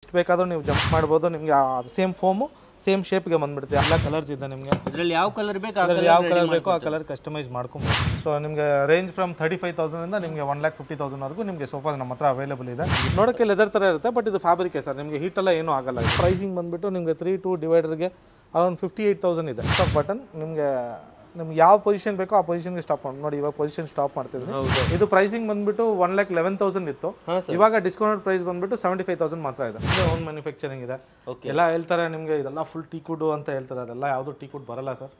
ಎಷ್ಟು ಬೇಕಾದರೂ ನೀವು ಜಂಪ್ ಮಾಡ್ಬೋದು. ನಿಮಗೆ ಸೇಮ್ ಫೋಮು ಸೇಮ್ ಶೇಪ್ಗೆ ಬಂದ್ಬಿಡುತ್ತೆ. ಎಲ್ಲ ಕಲರ್ಸ್ ಇದೆ ನಿಮಗೆ. ಇದರಲ್ಲಿ ಯಾವ ಕಲರ್ ಬೇಕೋ ಆ ಕಲರ್ ಕಸ್ಟಮೈಸ್ ಮಾಡ್ಕೊಬೋದು. ಸೊ ನಿಮಗೆ ರೇಂಜ್ ಫ್ರಮ್ 35,000 ಇಂದ ನಿಮಗೆ 1,50,000 ವರೆಗೂ ನಿಮಗೆ ಸೋಫಾ ನಮ್ಮ ಹತ್ರ ಅವೈಲೇಬಲ್ ಇದೆ. ನೋಡೋಕ್ಕೆ ಲೆದರ್ ಥರ ಇರುತ್ತೆ, ಬಟ್ ಇದು ಫ್ಯಾಬ್ರಿಕ್ ಸರ್. ನಿಮಗೆ ಹೀಟ್ ಎಲ್ಲ ಏನೂ ಆಗಲ್ಲ. ಪ್ರೈಸಿಂಗ್ ಬಂದ್ಬಿಟ್ಟು ನಿಮಗೆ 3-2 ಡಿವೈಡರ್ಗೆ ಅರೌಂಡ್ 58,000 ಇದೆ. ಸ್ಟಾಪ್ ಬಟನ್ ನಿಮಗೆ ಯಾವ ಪೊಸಿಷನ್ ಬೇಕೋ ಆ ಪೊಸಿಷನ್ಗೆ ಸ್ಟಾಪ್ ಮಾಡಿ. ನೋಡಿ ಇವಾಗ ಪೊಸಿಷನ್ ಸ್ಟಾಪ್ ಮಾಡ್ತಿದ್ವಿ. ಇದು ಪ್ರೈಸಿಂಗ್ ಬಂದ್ಬಿಟ್ಟು 1,11,000 ಇತ್ತು. ಇವಾಗ ಡಿಸ್ಕೌಂಟ್ ಪ್ರೈಸ್ ಬಂದ್ಬಿಟ್ಟು 75,000 ಮಾತ್ರ ಇದೆ. ಓನ್ ಮ್ಯಾನುಫ್ಯಾಕ್ಚರಿಂಗ್ ಇದೆ. ಎಲ್ಲ ಹೇಳ್ತಾರೆ ನಿಮಗೆ ಇದೆಲ್ಲ ಫುಲ್ ಟೀಕುಡ್ ಅಂತ ಹೇಳ್ತಾರೆ. ಅದೆಲ್ಲ ಯಾವುದು ಟೀಕುಡ್ ಬರಲ್ಲ ಸರ್.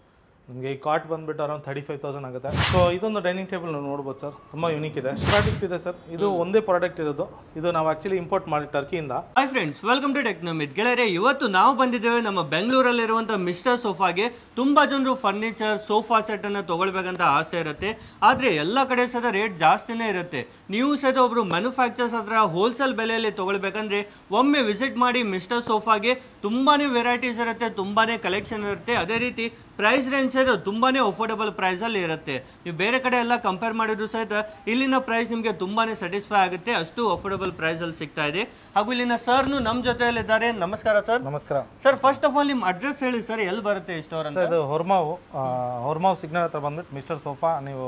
ನಿಮಗೆ ಈ ಕಾಟ್ ಬಂದ್ಬಿಟ್ಟು ಅರೌಂಡ್ 35,000 ಆಗುತ್ತೆ. ಸೊ ಇದೊಂದು ಡೈನಿಂಗ್ ಟೇಬಲ್ ನೋಡ್ಬೋದು ಸರ್, ತುಂಬಾ ಯೂನಿಕ್ ಇದೆ. ಪ್ರಾಡಕ್ಟ್ ಇದೆ ಸರ್. ಇದು ಒಂದೇ ಪ್ರಾಡಕ್ಟ್ ಇರೋದು. ಇದು ನಾವು ಆಕ್ಚುಲಿ ಇಂಪೋರ್ಟ್ ಮಾಡಿ ಟರ್ಕಿಯಿಂದ. Hi friends, welcome to ಟೆಕ್ನೋಮಿತ್. ಗೆಳೆಯರೆ, ಇವತ್ತು ನಾವು ಬಂದಿದ್ದೇವೆ ನಮ್ಮ ಬೆಂಗಳೂರಲ್ಲಿರುವಂಥ ಮಿಸ್ಟರ್ ಸೋಫಾಗೆ. ತುಂಬಾ ಜನರು ಫರ್ನಿಚರ್ ಸೋಫಾ ಸೆಟ್ ಅನ್ನು ತಗೊಳ್ಬೇಕಂತ ಆಸೆ ಇರುತ್ತೆ, ಆದ್ರೆ ಎಲ್ಲ ಕಡೆ ಸಹ ರೇಟ್ ಜಾಸ್ತಿನೇ ಇರುತ್ತೆ. ನೀವು ಸಹ ಒಬ್ರು ಮ್ಯಾನುಫ್ಯಾಕ್ಚರ್ಸ್ ಹತ್ರ ಹೋಲ್ಸೇಲ್ ಬೆಲೆಯಲ್ಲಿ ತಗೊಳ್ಬೇಕಂದ್ರೆ ಒಮ್ಮೆ ವಿಸಿಟ್ ಮಾಡಿ ಮಿಸ್ಟರ್ ಸೋಫಾಗೆ. ತುಂಬಾನೇ ವೆರೈಟೀಸ್ ಇರುತ್ತೆ, ತುಂಬಾನೇ ಕಲೆಕ್ಷನ್ ಇರುತ್ತೆ. ಅದೇ ರೀತಿ ಪ್ರೈಸ್ ರೇಂಜ್ ಸಹಿತ ತುಂಬಾನೇ ಅಫೋರ್ಡಬಲ್ ಪ್ರೈಸ್ ಅಲ್ಲಿ ಇರುತ್ತೆ. ನೀವು ಬೇರೆ ಕಡೆ ಎಲ್ಲ ಕಂಪೇರ್ ಮಾಡಿದ್ರು ಸಹಿತ ಇಲ್ಲಿನ ಪ್ರೈಸ್ ನಿಮಗೆ ತುಂಬಾನೇ ಸ್ಯಾಟಿಸ್ಫೈ ಆಗುತ್ತೆ. ಅಷ್ಟು ಅಫೋರ್ಡಬಲ್ ಪ್ರೈಸ್ ಅಲ್ಲಿ ಸಿಗ್ತಾ ಇದೆ. ಹಾಗೂ ಇಲ್ಲಿನ ಸರ್ನು ನಮ್ಮ ಜೊತೆಯಲ್ಲಿದ್ದಾರೆ. ನಮಸ್ಕಾರ ಸರ್. ನಮಸ್ಕಾರ ಸರ್. ಫಸ್ಟ್ ಆಫ್ ಆಲ್ ನಿಮ್ಮ ಅಡ್ರೆಸ್ ಹೇಳಿ ಸರ್, ಎಲ್ಲಿ ಬರುತ್ತೆ ಈ ಸ್ಟೋರ್ ಅಂತ? ಇದು ಹೊರಮಾವು ಸಿಗ್ನಲ್ ಹತ್ರ ಬಂದ್ಬಿಟ್ಟು ಮಿಸ್ಟರ್ ಸೋಫಾ ನೀವು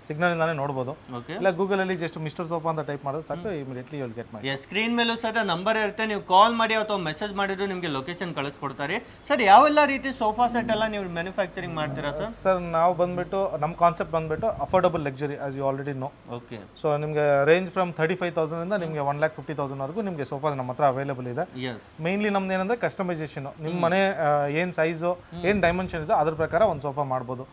ಸಿಗ್ನಲ್ ಇಂದಾನೆ ನೋಡಬಹುದು. ಇಲ್ಲ ಗೂಗಲ್ ಅಲ್ಲಿ ಜಸ್ಟ್ ಮಿಸ್ಟರ್ ಸೋಫಾ ಅಂತ ಟೈಪ್ ಮಾಡಿದ್ರೆ ಸಾಕು, immediately you will get my. Screen ಮೇಲೂ ಸಹ ನಂಬರ್ ಇರುತ್ತೆ, ನೀವು ಕಾಲ್ ಮಾಡಿ ಅಥವಾ ಮೆಸೇಜ್ ಮಾಡಿದ್ರು ನಿಮಗೆ ಲೊಕೇಶನ್ ಕಳಿಸ್ಕೊಡ್ತಾರೆ. ಸರ್, ಯಾವೆಲ್ಲ ರೀತಿ ಸೋಫಾ ಸೆಟ್ ಎಲ್ಲ ನೀವು ಮ್ಯಾನುಫ್ಯಾಕ್ಚರಿಂಗ್ ಮಾಡ್ತೀರಾ ಸರ್? ಸರ್ ನಾವು ಬಂದ್ಬಿಟ್ಟು ನಮ್ಮ ಕಾನ್ಸೆಪ್ಟ್ ಬಂದ್ಬಿಟ್ಟು affordable luxury, as you already know. Okay. So ನಿಮಗೆ ರೇಂಜ್ ಫ್ರಮ್ 35,000 ಇಂದ ನಿಮಗೆ 1,50,000 ವರೆಗೂ ನಿಮಗೆ ಸೋಫಾ ನಮ್ಮ ಹತ್ರ ಅವೈಲೇಬಲ್ ಇದೆ. ಮೇನ್ಲಿ ನಮ್ದು ಏನಂದ್ರೆ ಕಸ್ಟಮೈಸೇಷನ್. ನಿಮ್ಮ ಮನೆ ಏನ್ ಸೈಜು ಏನ್ ಡೈಮೆನ್ಷನ್ ಇದೆ ಅದ್ರ ಪ್ರಕಾರ ಒಂದು ಸೋಫಾ ಮಾಡ್ಬೋದು.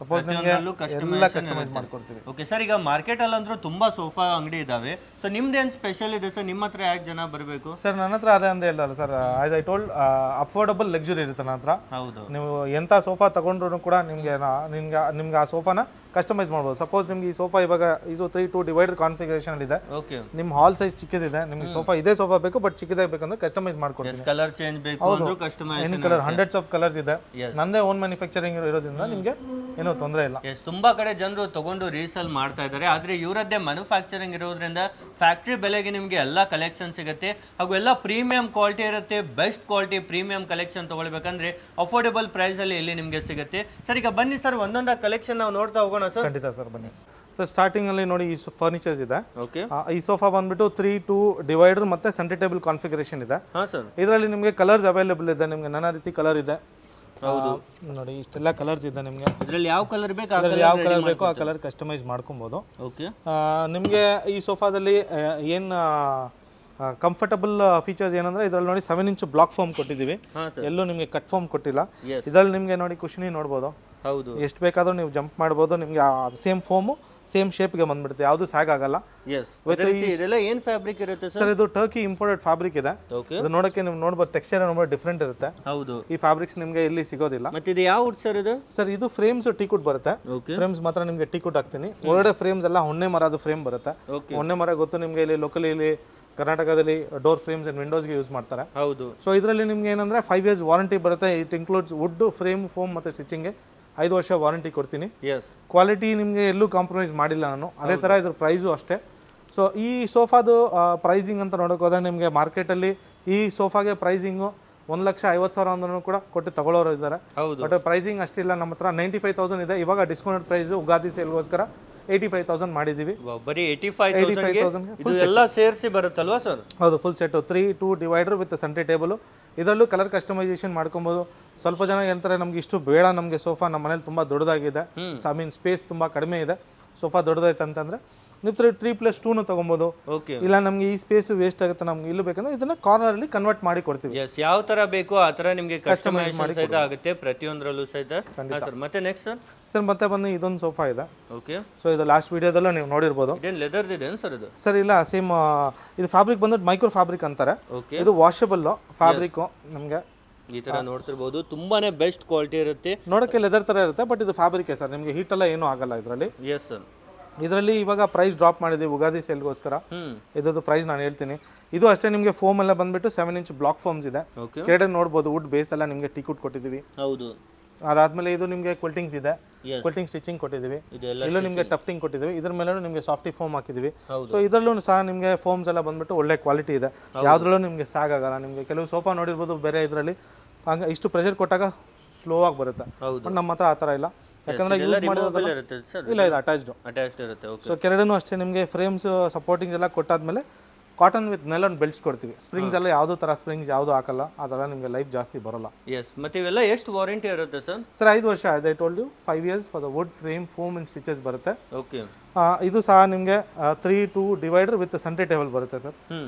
ಸಪೋಸ್ ನಿಮಗೆ ಎಲ್ಲ ಕಸ್ಟಮೈಸ್ ಮಾಡ್ಕೊಡ್ತೀವಿ. ಓಕೆ ಸರ್, ಈಗ ಮಾರ್ಕೆಟ್ ಅಲ್ಲಿ ಅಂದ್ರೂ ತುಂಬಾ ಸೋಫಾ ಅಂಗಡಿ ಇದಾವೆ. ಸೊ ನಿಮ್ದೇನ್ ಸ್ಪೆಷಲ್ ಇದೆ ಸರ್? ನಿಮ್ಮ ಹತ್ರ ಯಾಕೆ ಜನ ಬರಬೇಕು? ಸರ್ ನನ್ನ ಹತ್ರ ಅದೇ ಅಂತ ಹೇಳ್ದಲ್ಲ sir, as I told affordable luxury ಇರುತ್ತೆ ನನ್ನ ಹತ್ರ. ಹೌದು. ನೀವು ಎಂತ ಸೋಫಾ ತಗೊಂಡ್ರು ಕೂಡ ನಿಮ್ಗೆ ಆ ಸೋಫಾನ ಕಸ್ಟಮೈಸ್ ಮಾಡ್ಬೋದು. ಸಪೋಸ್ ನಿಮ್ಗೆ ಈ ಸೋಫಾ ಇವಾಗ ಇದು 3-2 ಡಿವೈಡರ್ ಕಾನ್ಫಿಗರೇಷನ್ ಇದೆ. ನಿಮ್ಮ ಹಾಲ್ ಸೈಜ್ ಚಿಕ್ಕದಿದೆ, ನಿಮ್ಗೆ ಸೋಫಾ ಇದೇ ಸೋಫಾ ಬೇಕು ಬಟ್ ಚಿಕ್ಕದೇ ಬೇಕಂದ್ರೆ ಕಸ್ಟಮೈಸ್ ಮಾಡ್ಕೊಡ್ತೀನಿ. ಕಲರ್ ಚೇಂಜ್ ಬೇಕು ಅಂದ್ರೂ customise. Any colour, hundreds of colours ಇದೆ. ನಂದೇ ಓನ್ ಮ್ಯಾನುಫ್ಯಾಕ್ಚರಿಂಗ್ ಇರೋದ್ರಿಂದ ನಿಮಗೆ ಏನೂ ತೊಂದರೆ ಇಲ್ಲ. ತುಂಬಾ ಕಡೆ ಜನರು ತಗೊಂಡು ರೀಸೇಲ್ ಮಾಡ್ತಾ ಇದ್ದಾರೆ, ಆದ್ರೆ ಇವರದ್ದೇ ಮ್ಯಾನುಫ್ಯಾಕ್ಚರಿಂಗ್ ಇರೋದ್ರಿಂದ ಫ್ಯಾಕ್ಟ್ರಿ ಬೆಲೆಗೆ ನಿಮಗೆ ಎಲ್ಲ ಕಲೆಕ್ಷನ್ ಸಿಗುತ್ತೆ. ಹಾಗೂ ಎಲ್ಲ ಪ್ರೀಮಿಯಂ ಕ್ವಾಲಿಟಿ ಇರುತ್ತೆ. ಬೆಸ್ಟ್ ಕ್ವಾಲಿಟಿ ಪ್ರೀಮಿಯಂ ಕಲೆಕ್ಷನ್ ತಗೊಳ್ಬೇಕಂದ್ರೆ ಅಫೋರ್ಡಬಲ್ ಪ್ರೈಸ್ ಅಲ್ಲಿ ಇಲ್ಲಿ ನಿಮಗೆ ಸಿಗುತ್ತೆ. ಸರ್, ಈಗ ಬನ್ನಿ ಸರ್, ಒಂದೊಂದು ಕಲೆಕ್ಷನ್ ನಾವು ನೋಡ್ತಾ ಹೋಗೋಣ ಸರ್. ಖಂಡಿತ ಸರ್, ಬನ್ನಿ ಸರ್. ಸ್ಟಾರ್ಟಿಂಗ್ ಅಲ್ಲಿ ನೋಡಿ ಈ ಫರ್ನಿಚರ್ಸ್ ಇದೆ. ಓಕೆ. ಈ ಸೋಫಾ ಬಂದ್ಬಿಟ್ಟು 3-2 ಡಿವೈಡರ್ ಮತ್ತೆ ಸೆಂಟರ್ ಟೇಬಲ್ ಕಾನ್ಫಿಗರೇಷನ್ ಇದೆ. ಇದರಲ್ಲಿ ನಿಮಗೆ ಕಲರ್ಸ್ ಅವೈಲೇಬಲ್ ಇದೆ. ನಿಮಗೆ ನಾನಾ ರೀತಿ ಕಲರ್ ಇದೆ. ಹೌದು, ನೋಡಿ ಇಷ್ಟೆಲ್ಲ ಕಲರ್ಸ್ ಇದೆ. ನಿಮಗೆ ಇದರಲ್ಲಿ ಯಾವ ಕಲರ್ ಬೇಕೋ ಆ ಕಲರ್ ಕಸ್ಟಮೈಸ್ ಮಾಡ್ಕೊಬಹುದು. ಓಕೆ. ನಿಮಗೆ ಈ ಸೋಫಾದಲ್ಲಿ ಏನ್ ಕಂಫರ್ಟಬಲ್ ಫೀಚರ್ಸ್ ಏನಂದ್ರೆ ಇದರಲ್ಲಿ ನೋಡಿ 7 ಇಂಚ್ ಬ್ಲಾಕ್ ಫೋಮ್ ಕೊಟ್ಟಿದ್ದೀವಿ. ಎಲ್ಲೂ ನಿಮಗೆ ಕಟ್ ಫೋಮ್ ಕೊಟ್ಟಿಲ್ಲ. ಇದರಲ್ಲಿ ನಿಮಗೆ ನೋಡಿ ಕುಶನಿ ನೋಡ್ಬೋದು. ಹೌದು. ಎಷ್ಟು ಬೇಕಾದ್ರೂ ನೀವು ಜಂಪ್ ಮಾಡ್ಬೋದು. ನಿಮಗೆ ಸೇಮ್ ಫೋಮು ಸೇಮ್ ಶೇಪ್ಗೆ ಬಂದ್ಬಿಡುತ್ತೆ, ಯಾವುದು ಸ್ಯಾಗ್ ಆಗಲ್ಲ. ಇದೆಲ್ಲ ಏನ್ ಫ್ಯಾಬ್ರಿಕ್ ಇರುತ್ತೆ ಸರ್? ಇದು ಟರ್ಕಿ ಇಂಪೋರ್ಟೆಡ್ ಫ್ಯಾಬ್ರಿಕ್ ಇದೆ. ಇದು ನೋಡಕ್ಕೆ ನೀವು ನೋಡ್ಬೋದು, ಟೆಕ್ಸ್ಚರ್ ನೋಡ್ಬೋದು ಡಿಫ್ರೆಂಟ್ ಇರುತ್ತೆ. ಹೌದು. ಈ ಫ್ಯಾಬ್ರಿಕ್ಸ್ ನಿಮಗೆ ಇಲ್ಲಿ ಸಿಗೋದಿಲ್ಲ. ಮತ್ತೆ ಇದು ಯಾವ ವುಡ್ ಸರ್? ಇದು ಸರ್ ಇದು ಫ್ರೇಮ್ಸ್ ಟೀಕುಡ್ ಬರುತ್ತೆ. ಫ್ರೇಮ್ಸ್ ಮಾತ್ರ ನಿಮಗೆ ಟೀಕುಡ್ ಹಾಕ್ತೀನಿ. ಒಳಗಡೆ ಫ್ರೇಮ್ಸ್ ಎಲ್ಲ ಹೊನ್ನೆ ಮರದ ಫ್ರೇಮ್ ಬರುತ್ತೆ. ಹೊನ್ನೆ ಮರ ಗೊತ್ತು ನಿಮಗೆ, ಇಲ್ಲಿ ಲೋಕಲಿ ಇಲ್ಲಿ ಕರ್ನಾಟಕದಲ್ಲಿ ಡೋರ್ ಫ್ರೇಮ್ಸ್ ಅಂಡ್ ವಿಂಡೋಸ್ಗೆ ಯೂಸ್ ಮಾಡ್ತಾರೆ. ಹೌದು. ಸೊ ಇದರಲ್ಲಿ ನಿಮ್ಗೆ ಏನಂದ್ರೆ 5 years ವಾರಂಟಿ ಬರುತ್ತೆ. It includes wood, frame, foam ಮತ್ತೆ ಸ್ಟಿಚಿಂಗ್ಗೆ 5 ವರ್ಷ ವಾರಂಟಿ ಕೊಡ್ತೀನಿ. ಕ್ವಾಲಿಟಿ ನಿಮಗೆ ಎಲ್ಲೂ ಕಾಂಪ್ರಮೈಸ್ ಮಾಡಿಲ್ಲ ನಾನು. ಅದೇ ಥರ ಇದ್ರ ಪ್ರೈಸು ಅಷ್ಟೇ. ಸೊ ಈ ಸೋಫಾದು ಪ್ರೈಸಿಂಗ್ ಅಂತ ನೋಡೋಕೆ ಹೋದಾಗ ನಿಮಗೆ ಮಾರ್ಕೆಟಲ್ಲಿ ಈ ಸೋಫಾಗೆ ಪ್ರೈಸಿಂಗು 1,50,000 ಅಂದ್ರೂ ಕೂಡ ಕೊಟ್ಟು ತಗೊಳ್ಳೋರು ಇದ್ದಾರೆ. ಬಟ್ ಪ್ರೈಸಿಂಗ್ ಅಷ್ಟಿಲ್ಲ. ನಮ್ಮ ಹತ್ರ 95,000 ಇದೆ. ಇವಾಗ ಡಿಸ್ಕೌಂಟ್ ಪ್ರೈಸ್ ಉಗಾದಿ ಸೇಲ್ಗೋಸ್ಕರ 85,000 ಮಾಡಿದ್ದೀವಿ. ಬರೀ 85,000 ಎಲ್ಲ ಸೇರಿಸಿ ಬರುತ್ತಲ್ವಾ ಸರ್? ಹೌದು, full set 3-2 divider with centre table. ಇದರಲ್ಲೂ ಕಲರ್ ಕಸ್ಟಮೈಸೇಷನ್ ಮಾಡ್ಕೊಬೋದು. ಸ್ವಲ್ಪ ಜನ ಹೇಳ್ತಾರೆ ನಮ್ಗೆ ಇಷ್ಟು ಬೇಡ, ನಮಗೆ ಸೋಫಾ ನಮ್ಮ ಮನೇಲಿ ತುಂಬ ದೊಡ್ಡದಾಗಿದೆ, ಐ ಮೀನ್ ಸ್ಪೇಸ್ ತುಂಬ ಕಡಿಮೆ ಇದೆ, ಸೋಫಾ ದೊಡ್ಡದಾಯ್ತು ಅಂತಂದ್ರೆ ನೀವು 3+2 ತಗೊಬೋದು. ಇಲ್ಲ ನಮ್ಗೆ ಈ ಸ್ಪೇಸ್ ವೇಸ್ಟ್ ಆಗುತ್ತೆ, ನಮ್ಗೆ ಇಲ್ಲಿ ಬೇಕಂದ್ರೆ ಇದನ್ನ ಕಾರ್ನರ್ ಅಲ್ಲಿ ಕನ್ವರ್ಟ್ ಮಾಡಿ ಕೊಡ್ತೀವಿ. ಯಾವ ತರ ಬೇಕೋ ಆ ತರ ನಿಮಗೆ ಕಸ್ಟಮೈಸ್ ಸಹಿತ ಆಗುತ್ತೆ ಪ್ರತಿಯೊಂದರಲ್ಲೂ ಸಹಿತ. ಮತ್ತೆ ನೆಕ್ಸ್ಟ್ ಸರ್ ಮತ್ತೆ ಬಂದು ಇದೊಂದು ಸೋಫಾ ಇದೆ. ಓಕೆ. ಸೊ ಇದು ಲಾಸ್ಟ್ ವಿಡಿಯೋದಲ್ಲೂ ನೀವು ನೋಡಿರ್ಬೋದು. ಇದೇನು ಲೆದರ್ ಇದೆ ಸರ್? ಇದು ಸರ್ ಇಲ್ಲ, ಸೇಮ್ ಇದು ಫ್ಯಾಬ್ರಿಕ್ ಬಂದ್ಬಿಟ್ಟು ಮೈಕ್ರೋ ಫ್ಯಾಬ್ರಿಕ್ ಅಂತಾರೆ. ಇದು ವಾಷಬಲ್ ಫ್ಯಾಬ್ರಿಕ್. ನಮಗೆ ಈ ತರ ನೋಡ್ತಿರ್ಬೋದು, ತುಂಬಾನೇ ಬೆಸ್ಟ್ ಕ್ವಾಲಿಟಿ ಇರುತ್ತೆ. ನೋಡಕ್ಕೆ ಲೆದರ್ ತರ ಇರುತ್ತೆ, ಬಟ್ ಇದು ಫ್ಯಾಬ್ರಿಕ್ ಸರ್. ನಿಮಗೆ ಹೀಟ್ ಎಲ್ಲ ಏನೂ ಆಗಲ್ಲ ಇದರಲ್ಲಿ. Yes sir. ಇದರಲ್ಲಿ ಇವಾಗ ಪ್ರೈಸ್ ಡ್ರಾಪ್ ಮಾಡಿದ್ದೀವಿ ಉಗಾದಿ ಸೇಲ್ಗೋಸ್ಕರ. ಇದ್ರದ್ದು ಪ್ರೈಸ್ ನಾನು ಹೇಳ್ತೀನಿ. ಇದು ಅಷ್ಟೇ, ನಿಮಗೆ ಫೋಮ್ ಎಲ್ಲ ಬಂದ್ಬಿಟ್ಟು 7 ಇಂಚ್ ಬ್ಲಾಕ್ ಫೋಮ್ಸ್ ಇದೆ. ಕೆಳಗಡೆ ನೋಡ್ಬೋದು ವುಡ್ ಬೇಸ್ ಎಲ್ಲ ನಿಮಗೆ ಟೀಕುಡ್ ಕೊಟ್ಟಿದ್ದೀವಿ. ಹೌದು. ಅದಾದ್ಮೇಲೆ ಇದು ನಿಮಗೆ ಕ್ವಿಲ್ಟಿಂಗ್ಸ್ ಇದೆ, Yes. ಕ್ವಿಲ್ಟಿಂಗ್ ಸ್ಟಿಚಿಂಗ್ ಕೊಟ್ಟಿದ್ದೀವಿ. ಇದೆಲ್ಲ ಇಲ್ಲೂ ನಿಮಗೆ ಟಫ್ಟಿಂಗ್ ಕೊಟ್ಟಿದ್ದೀವಿ. ಇದ್ರ ಮೇಲೆ ನಿಮಗೆ ಸಾಫ್ಟಿ ಫೋಮ್ ಹಾಕಿದ್ದೀವಿ. ಹೌದು. ಸೊ ಇದರಲ್ಲೂ ಸಹ ನಿಮಗೆ ಫೋಮ್ಸ್ ಎಲ್ಲ ಬಂದ್ಬಿಟ್ಟು ಒಳ್ಳೆ ಕ್ವಾಲಿಟಿ ಇದೆ, ಯಾವ್ದ್ರಲ್ಲೂ ನಿಮಗೆ ಸಾಗಾಗಲ್ಲ. ನಿಮಗೆ ಕೆಲವು ಸೋಫಾ ನೋಡಿರ್ಬೋದು ಬೇರೆ ಇದರಲ್ಲಿ ಹಂಗೆ ಇಷ್ಟು ಪ್ರೆಷರ್ ಕೊಟ್ಟಾಗ ಸ್ಲೋ ಆಗಿ ಬರುತ್ತೆ. ಬಟ್ ನಮ್ಮ ಹತ್ರ ಆ ಥರ ಇಲ್ಲ, ಯಾಕಂದ್ರೆ ಯೂಸ್ ಮಾಡೋದಲ್ಲ. ಇರುತ್ತೆ ಸರ್, ಇಲ್ಲ ಇದು ಅಟ್ಯಾಚ್ಡ್ ಇರುತ್ತೆ. ಓಕೆ. ಸೊ ಕೆರಡೂ ಅಷ್ಟೇ ನಿಮಗೆ ಫ್ರೇಮ್ಸ್ ಸಪೋರ್ಟಿಂಗ್ ಎಲ್ಲ ಕೊಟ್ಟಾದ್ಮೇಲೆ ಕಾಟನ್ ವಿತ್ ನೈಲಾನ್ ಬೆಲ್ಟ್ಸ್ ಕೊಡ್ತೀವಿ. ಸ್ಪ್ರಿಂಗ್ಸ್ ಎಲ್ಲ ಯಾವುದೋ ಥರ ಸ್ಪ್ರಿಂಗ್ಸ್ ಯಾವುದು ಹಾಕಲ್ಲ, ಆ ಥರ ನಿಮಗೆ ಲೈಫ್ ಜಾಸ್ತಿ ಬರೋಲ್ಲ. ಎಸ್, ಮತ್ತೆ ಇವೆಲ್ಲ ಎಷ್ಟು ವಾರಂಟಿ ಇರುತ್ತೆ ಸರ್? ಸರ್ 5 ವರ್ಷ, as I told you 5 years for the wood frame foam and stitches ಬರುತ್ತೆ. ಓಕೆ. ಇದು ಸಹ ನಿಮಗೆ 3-2 ಡಿವೈಡರ್ ವಿತ್ ಸೆಂಟ್ರಿ ಟೇಬಲ್ ಬರುತ್ತೆ ಸರ್.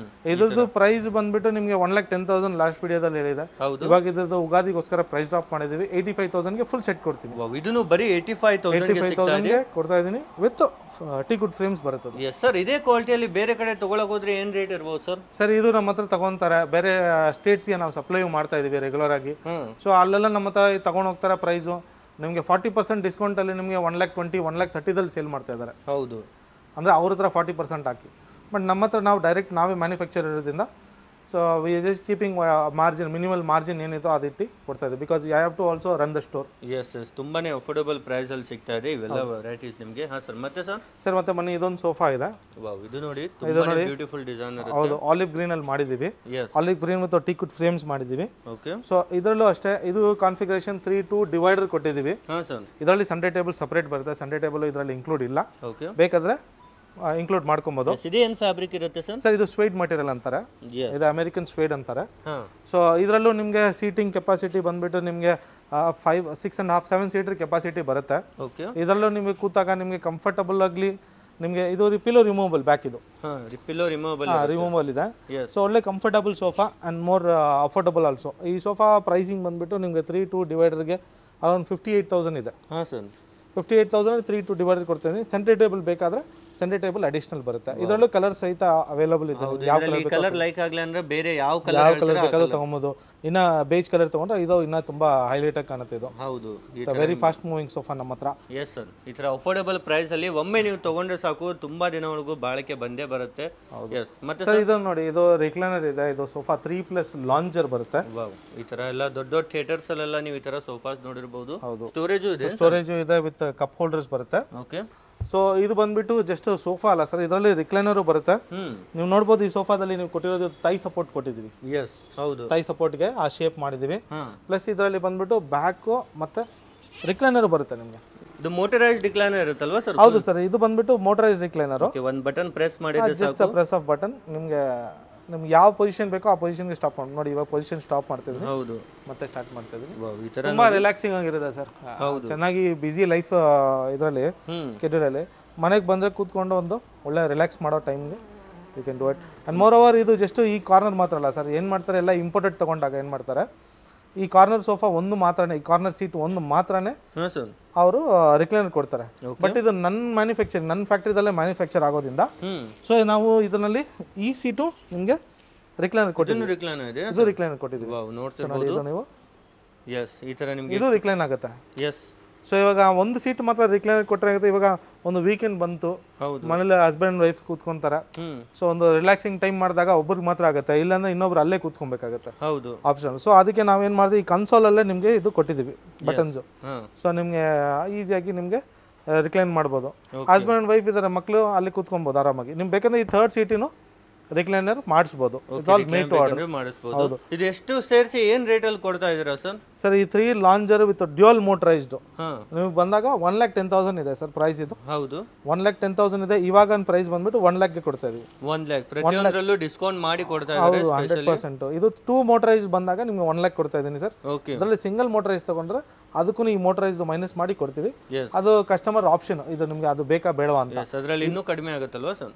ಇದ್ರದ್ದು ಪ್ರೈಸ್ ಬಂದ್ಬಿಟ್ಟು ನಿಮಗೆ 1,10,000 ಲಾಸ್ಟ್ ವಿಡಿಯೋದಲ್ಲಿ ಹೇಳಿದೆ. ಇವಾಗ ಇದ್ರದ್ದು ಉಗಾದಿಗೋಸ್ಕರ ಪ್ರೈಸ್ ಡ್ರಾಪ್ ಮಾಡಿದ್ದೀವಿ. 85,000ಗೆ ಫುಲ್ ಸೆಟ್ ಕೊಡ್ತೀವಿ. ಇದನ್ನು ಬರೀ 85,000ಗೆ ಕೊಡ್ತಾ ಇದ್ದೀನಿ ವಿತ್ ಟೀ ಗುಡ್ ಫ್ರೇಮ್ಸ್ ಬರುತ್ತೆ. ಎಸ್ ಸರ್, ಇದೇ ಕ್ವಾಲಿಟಿಯಲ್ಲಿ ಬೇರೆ ಕಡೆ ತಗೊಳಕ್ ಹೋದ್ರೆ ಏನ್ ರೇಟ್ ಇರ್ಬೋದು ಸರ್? ಸರ್ ಇದು ನಮ್ಮ ಹತ್ರ ತಗೊಂತಾರೆ, ಬೇರೆ ಸ್ಟೇಟ್ಸ್ಗೆ ನಾವು ಸಪ್ಲೈ ಮಾಡ್ತಾ ಇದೀವಿ ರೆಗ್ಯುಲರ್ ಆಗಿ. ಸೊ ಅಲ್ಲೆಲ್ಲ ನಮ್ಮ ಹತ್ರ ತಗೊಂಡು ಹೋಗ್ತಾರೆ. ಪ್ರೈಸು ನಿಮಗೆ 40% ಡಿಸ್ಕೌಂಟಲ್ಲಿ ನಿಮಗೆ 1,20,000 1,30,000 ಸೇಲ್ ಮಾಡ್ತಾ ಇದ್ದಾರೆ. ಹೌದು, ಅಂದರೆ ಅವ್ರ ಹತ್ರ 40% ಹಾಕಿ. ಬಟ್ ನಮ್ಮ ಹತ್ರ ನಾವು ಡೈರೆಕ್ಟ್ ನಾವೇ ಮ್ಯಾನುಫ್ಯಾಕ್ಚರ್ ಇರೋದ್ರಿಂದ so we just keeping margin, minimal margin ಏನಿತ್ತು ಅದಿಟ್ಟು ಕೊಡ್ತಾ ಇದೆ. Because you have to also run the store. Yes yes, ತುಂಬಾನೇ ಅಫೋರ್ಡಬಲ್ ಪ್ರೈಸ್ ಅಲ್ಲಿ ಸಿಗ್ತಾ ಇದೆ ಇವೆಲ್ಲ ವೆರೈಟೀಸ್ ನಿಮಗೆ. ಹಾಂ ಸರ್, ಮತ್ತೆ ಸರ್ ಮತ್ತೆ ಮನೆ ಇದೊಂದು ಸೋಫಾ ಇದೆ. ವಾವ್, ಇದು ನೋಡಿ ತುಂಬಾನೇ ಬ್ಯೂಟಿಫುಲ್ ಡಿಸೈನ್ ಇರುತ್ತೆ. ಹೌದು, ಆಲಿವ್ ಗ್ರೀನ್ ಅಲ್ಲಿ ಮಾಡಿದ್ದೀವಿ. ಆಲಿವ್ ಗ್ರೀನ್ ಮತ್ತು ಟೀಕ್ವುಡ್ ಫ್ರೇಮ್ಸ್ ಮಾಡಿದ್ದೀವಿ. ಓಕೆ. ಸೊ ಇದರಲ್ಲೂ ಅಷ್ಟೇ, ಇದು ಕಾನ್ಫಿಗರೇಷನ್ 3-2 ಡಿವೈಡರ್ ಕೊಟ್ಟಿದ್ದೀವಿ. ಹಾಂ ಸರ್. ಇದರಲ್ಲಿ ಸಂಡೇ ಟೇಬಲ್ ಸಪರೇಟ್ ಬರುತ್ತೆ, ಸಂಡೇ ಟೇಬಲ್ ಇದರಲ್ಲಿ ಇನ್ಕ್ಲೂಡ್ ಇಲ್ಲ. ಓಕೆ. ಬೇಕಾದ್ರೆ ಇನ್ಕ್ಲೂಡ್ ಮಾಡ್ಕೊಬೋದು. ಇದು ಏನು ಫ್ಯಾಬ್ರಿಕ್ ಇರುತ್ತೆ ಸರ್? ಸರ್ ಇದು ಸ್ವೇಡ್ ಮಟೀರಿಯಲ್ ಅಂತಾರೆ, ಇದು ಅಮೆರಿಕನ್ ಸ್ವೇಡ್ ಅಂತಾರೆ. ಸೊ ಇದರಲ್ಲೂ ನಿಮಗೆ ಸೀಟಿಂಗ್ ಕೆಪಾಸಿಟಿ ಬಂದ್ಬಿಟ್ಟು ನಿಮಗೆ 5, 6.5, 7 ಸೀಟರ್ ಕೆಪಾಸಿಟಿ ಬರುತ್ತೆ. ಓಕೆ. ಇದರಲ್ಲೂ ನಿಮಗೆ ಕೂತಾಗ ನಿಮಗೆ ಕಂಫರ್ಟಬಲ್ ಆಗಲಿ. ನಿಮಗೆ ಇದು ಪಿಲೋ ರಿಮೂವಬಲ್ ಬ್ಯಾಕ್, ಇದು ರಿಮೂವಬಲ್ ಇದೆ. ಸೊ ಒಳ್ಳೆ comfortable sofa and more affordable also. ಈ ಸೋಫಾ ಪ್ರೈಸಿಂಗ್ ಬಂದ್ಬಿಟ್ಟು ನಿಮಗೆ 3-2 ಡಿವೈಡರ್ಗೆ ಅರೌಂಡ್ 58,000 ಇದೆ. ಹಾಂ ಸರ್, 58,000 3-2 ಡಿವೈಡರ್ ಕೊಡ್ತೀನಿ. ಸೆಂಟ್ರಿ ಟೇಬಲ್ ಬೇಕಾದ್ರೆ ಸೆಂಟ್ರಿ ಟೇಬಲ್ ಅಡಿಷನಲ್ ಬರುತ್ತೆ. ಇದರಲ್ಲೂ ಕಲರ್ ಸಹಿತ ಅವೈಲಬಲ್ ಇದೆ. ಯಾವ ಕಲರ್ ಲೈಕ್ ಆಗಲಿ ಅಂದ್ರೆ ಬೇರೆ ಯಾವ ಕಲರ್ ಬೇಕಾದ್ರೂ ತಗೊಬೋದು. ಇನ್ನ ಬೇಜ್ ಕಲರ್ ತಗೊಂಡ್ರೆ ಇದು ಇನ್ನ ತುಂಬಾ ಹೈಲೈಟ್ ಆಗಿ ಕಾಣುತ್ತೆ. ಇದು ಹೌದು, ವೆರಿ ಫಾಸ್ಟ್ ಮೂವಿಂಗ್ ಸೋಫಾ ನಮ್ಮ ಹತ್ರ. ಎಸ್ ಸರ್, ಈ ತರ ಅಫೋರ್ಡಬಲ್ ಪ್ರೈಸ್ ಅಲ್ಲಿ ಒಮ್ಮೆ ನೀವು ತಗೊಂಡ್ರೆ ಸಾಕು, ತುಂಬಾ ದಿನವರೆಗೂ ಬಾಳಿಕೆ ಬಂದೇ ಬರುತ್ತೆ. ಎಸ್, ಮತ್ತೆ ಸರ್ ಇದು ನೋಡಿ, ಇದು ರಿಕ್ಲೈನರ್ ಇದೆ. ಇದು ಸೋಫಾ 3+ ಲಾಂಜರ್ ಬರುತ್ತೆ. ವಾವ್, ಈ ತರ ಎಲ್ಲ ದೊಡ್ಡ ದೊಡ್ಡ ಥಿಯೇಟರ್ಸ್ ಅಲ್ಲೆಲ್ಲ ನೀವು ಈ ತರ ಸೋಫಾಸ್ ನೋಡಿರಬಹುದು. ಸ್ಟೋರೇಜು ಇದೆ, ಇದೆ ವಿತ್ ಕಪ್ ಹೋಲ್ಡರ್ಸ್ ಬರುತ್ತೆ. ಓಕೆ. ಸೊ ಇದು ಬಂದ್ಬಿಟ್ಟು ಜಸ್ಟ್ ಸೋಫಾ ಅಲ್ಲ ಸರ್, ಇದರಲ್ಲಿ ರಿಕ್ಲೈನರು ಬರುತ್ತೆ. ನೀವು ನೋಡ್ಬೋದು ಈ ಸೋಫಾದಲ್ಲಿ ನೀವು ಕೊಟ್ಟಿರೋದು ತೈ ಸಪೋರ್ಟ್ ಕೊಟ್ಟಿದ್ದೀವಿ. ಎಸ್, ಹೌದು, ತೈ ಸಪೋರ್ಟ್ಗೆ ಆ ಶೇಪ್ ಮಾಡಿದ್ದೀವಿ. ಪ್ಲಸ್ ಇದರಲ್ಲಿ ಬಂದ್ಬಿಟ್ಟು ಬ್ಯಾಕು ಮತ್ತೆ ರಿಕ್ಲೈನರ್ ಬರುತ್ತೆ ನಿಮಗೆ. ಇದು ಮೋಟರೈಸ್ಡ್ ರಿಕ್ಲೈನರ್ ಇರುತ್ತಲ್ವಾ ಸರ್? ಹೌದು ಸರ್, ಇದು ಬಂದ್ಬಿಟ್ಟು ಮೋಟರೈಸ್ಡ್ ರಿಕ್ಲೈನರ್. ಓಕೆ, ಒಂದು ಬಟನ್ ಪ್ರೆಸ್ ಮಾಡಿದ್ರೆ ಜಸ್ಟ್ ಪ್ರೆಸ್ ಆಫ್ ಬಟನ್ ನಿಮಗೆ ಯಾವ ಪೊಸಿಷನ್ ಬೇಕೋ ಆ ಪೊಸಿಷನ್ಗೆ ಸ್ಟಾಪ್ ಮಾಡಿ. ನೋಡಿ, ಇವಾಗ ಪೊಸಿಷನ್ ಸ್ಟಾಪ್ ಮಾಡ್ತಿದ್ದೀನಿ. ಹೌದು, ಮತ್ತೆ ಸ್ಟಾರ್ಟ್ ಮಾಡ್ತಿದ್ದೀನಿ. ಈ ತರ ತುಂಬಾ ರಿಲ್ಯಾಕ್ಸಿಂಗ್ ಆಗಿರುತ್ತೆ ಸರ್. ಚೆನ್ನಾಗಿ ಬಿಸಿ ಲೈಫ್ ಇದರಲ್ಲಿ ಸ್ಕೆಡ್ಯೂಲಲ್ಲಿ ಮನೆಗೆ ಬಂದರೆ ಕೂತ್ಕೊಂಡು ಒಂದು ಒಳ್ಳೆ ರಿಲ್ಯಾಕ್ಸ್ ಮಾಡೋ ಟೈಮ್ಗೆ you can do it. And moreover ಇದು ಜಸ್ಟ್ ಈ ಕಾರ್ನರ್ ಮಾತ್ರ ಅಲ್ಲ ಸರ್, ಏನು ಮಾಡ್ತಾರೆ ಎಲ್ಲ ಇಂಪೋರ್ಟೆಡ್ ತೊಗೊಂಡಾಗ ಏನು ಮಾಡ್ತಾರೆ, ಈ ಕಾರ್ನರ್ ಸೋಫಾ ಒಂದು ಮಾತ್ರನೇ, ಈ ಕಾರ್ನರ್ ಸೀಟ್ ಒಂದು ಮಾತ್ರನೇ ಅವರು ರಿಕ್ಲೈನರ್ ಕೊಡ್ತಾರೆ. ಬಟ್ ಇದು ನನ್ನ ಮ್ಯಾನುಫ್ಯಾಕ್ಚರಿಂಗ್, ನನ್ನ ಫ್ಯಾಕ್ಟ್ರಿದಲ್ಲೇ ಮ್ಯಾನುಫ್ಯಾಕ್ಚರ್ ಆಗೋದ್ರಿಂದ ಸೊ ನಾವು ಇದರಲ್ಲಿ ಈ ಸೀಟು ನಿಮಗೆ ರಿಕ್ಲೈನರ್ ಕೊಟ್ಟಿದ್ದೀವಿ. ಇದು ರಿಕ್ಲೈನರ್ ಕೊಟ್ಟಿದ್ದೀವಿ. ನೋಡ್ತಿರ್ಬೋದು ನೀವು. ಎಸ್, ಈ ತರ ನಿಮಗೆ ಇದು ರಿಕ್ಲೈನ್ ಆಗುತ್ತೆ. ಎಸ್. ಸೊ ಇವಾಗ ಒಂದು ಸೀಟ್ ಮಾತ್ರ ರಿಕ್ಲೈನರ್ ಕೊಟ್ಟರೆ ಆಗುತ್ತೆ. ಇವಾಗ ಒಂದು ವೀಕೆಂಡ್ ಬಂತು, ಮನೇಲಿ ಹಸ್ಬೆಂಡ್ ವೈಫ್ ಕೂತ್ಕೊಂತಾರೆ. ಸೊ ಒಂದು ರಿಲ್ಯಾಕ್ಸಿಂಗ್ ಟೈಮ್ ಮಾಡಿದಾಗ ಒಬ್ರಿಗೆ ಮಾತ್ರ ಆಗುತ್ತೆ, ಇಲ್ಲಾಂದ್ರೆ ಇನ್ನೊಬ್ರು ಅಲ್ಲೇ ಕೂತ್ಕೊಬೇಕಾಗುತ್ತೆ. ಹೌದು, ಆಪ್ಷನ್. ಸೊ ಅದಕ್ಕೆ ನಾವೇನು ಮಾಡಿದ್ವಿ, ಈ ಕನ್ಸೋಲಲ್ಲೇ ನಿಮಗೆ ಇದು ಕೊಟ್ಟಿದ್ದೀವಿ ಬಟನ್ಸು. ಸೊ ನಿಮಗೆ ಈಸಿಯಾಗಿ ನಿಮಗೆ ರಿಕ್ಲೈನ್ ಮಾಡ್ಬೋದು. ಹಸ್ಬೆಂಡ್ ಅಂಡ್ ವೈಫ್ ಇದ್ದಾರೆ, ಮಕ್ಕಳು ಅಲ್ಲಿ ಕೂತ್ಕೊಬೋದು ಆರಾಮಾಗಿ. ನಿಮ್ಗೆ ಬೇಕಂದ್ರೆ ಈ ಥರ್ಡ್ ಸೀಟಿನು ರಿಕ್ಲೈನರ್ ಮಾಡಿಸ್ಬೋದು. ಮಾಡಿಸ್ಬೋದು. ಇದು ಎಷ್ಟು ಸೇರಿಸಿ ಏನು ರೇಟಲ್ಲಿ ಕೊಡ್ತಾ ಇದ್ದೀರಾ ಸರ್? ಸರ್ ಈ 3 ಲಾಂಜರ್ ವಿತ್ ಡ್ಯೂಯಲ್ ಮೋಟರೈಸ್ಡ್ ನೀವು ಬಂದಾಗ 1,10,000 ಇದೆ ಸರ್ ಪ್ರೈಸ್. ಇದು ಹೌದು, 1,10,000 ಇದೆ. ಇವಾಗ ಪ್ರೈಸ್ ಬಂದ್ಬಿಟ್ಟು 1 lakh ಕೊಡ್ತಾ ಇದೀವಿ. 1 lakh ಪ್ರತಿಯೊಂದರಲ್ಲೂ ಡಿಸ್ಕೌಂಟ್ ಮಾಡಿ ಕೊಡ್ತಾ ಇದ್ದಾರೆ. 100%. ಇದು 2 ಮೋಟರೈಸ್ ಬಂದಾಗ ನಿಮ್ಗೆ 1 lakh ಕೊಡ್ತಾ ಇದೀನಿ ಸರ್. ಇದರಲ್ಲಿ ಸಿಂಗಲ್ ಮೋಟರೈಸ್ ತಗೊಂಡ್ರೆ ಅದಕ್ಕೂ ಈ ಮೋಟರೈಸ್ ಮೈನಸ್ ಮಾಡಿ ಕೊಡ್ತೀವಿ. ಅದು ಕಸ್ಟಮರ್ ಆಪ್ಷನ್, ಇದು ನಿಮ್ಗೆ ಅದು ಬೇಕಾ ಬೇಡವಾ ಅಂತ. ಅದರಲ್ಲಿ ಇನ್ನೂ ಕಡಿಮೆ ಆಗುತ್ತಲ್ವಾ ಸರ್?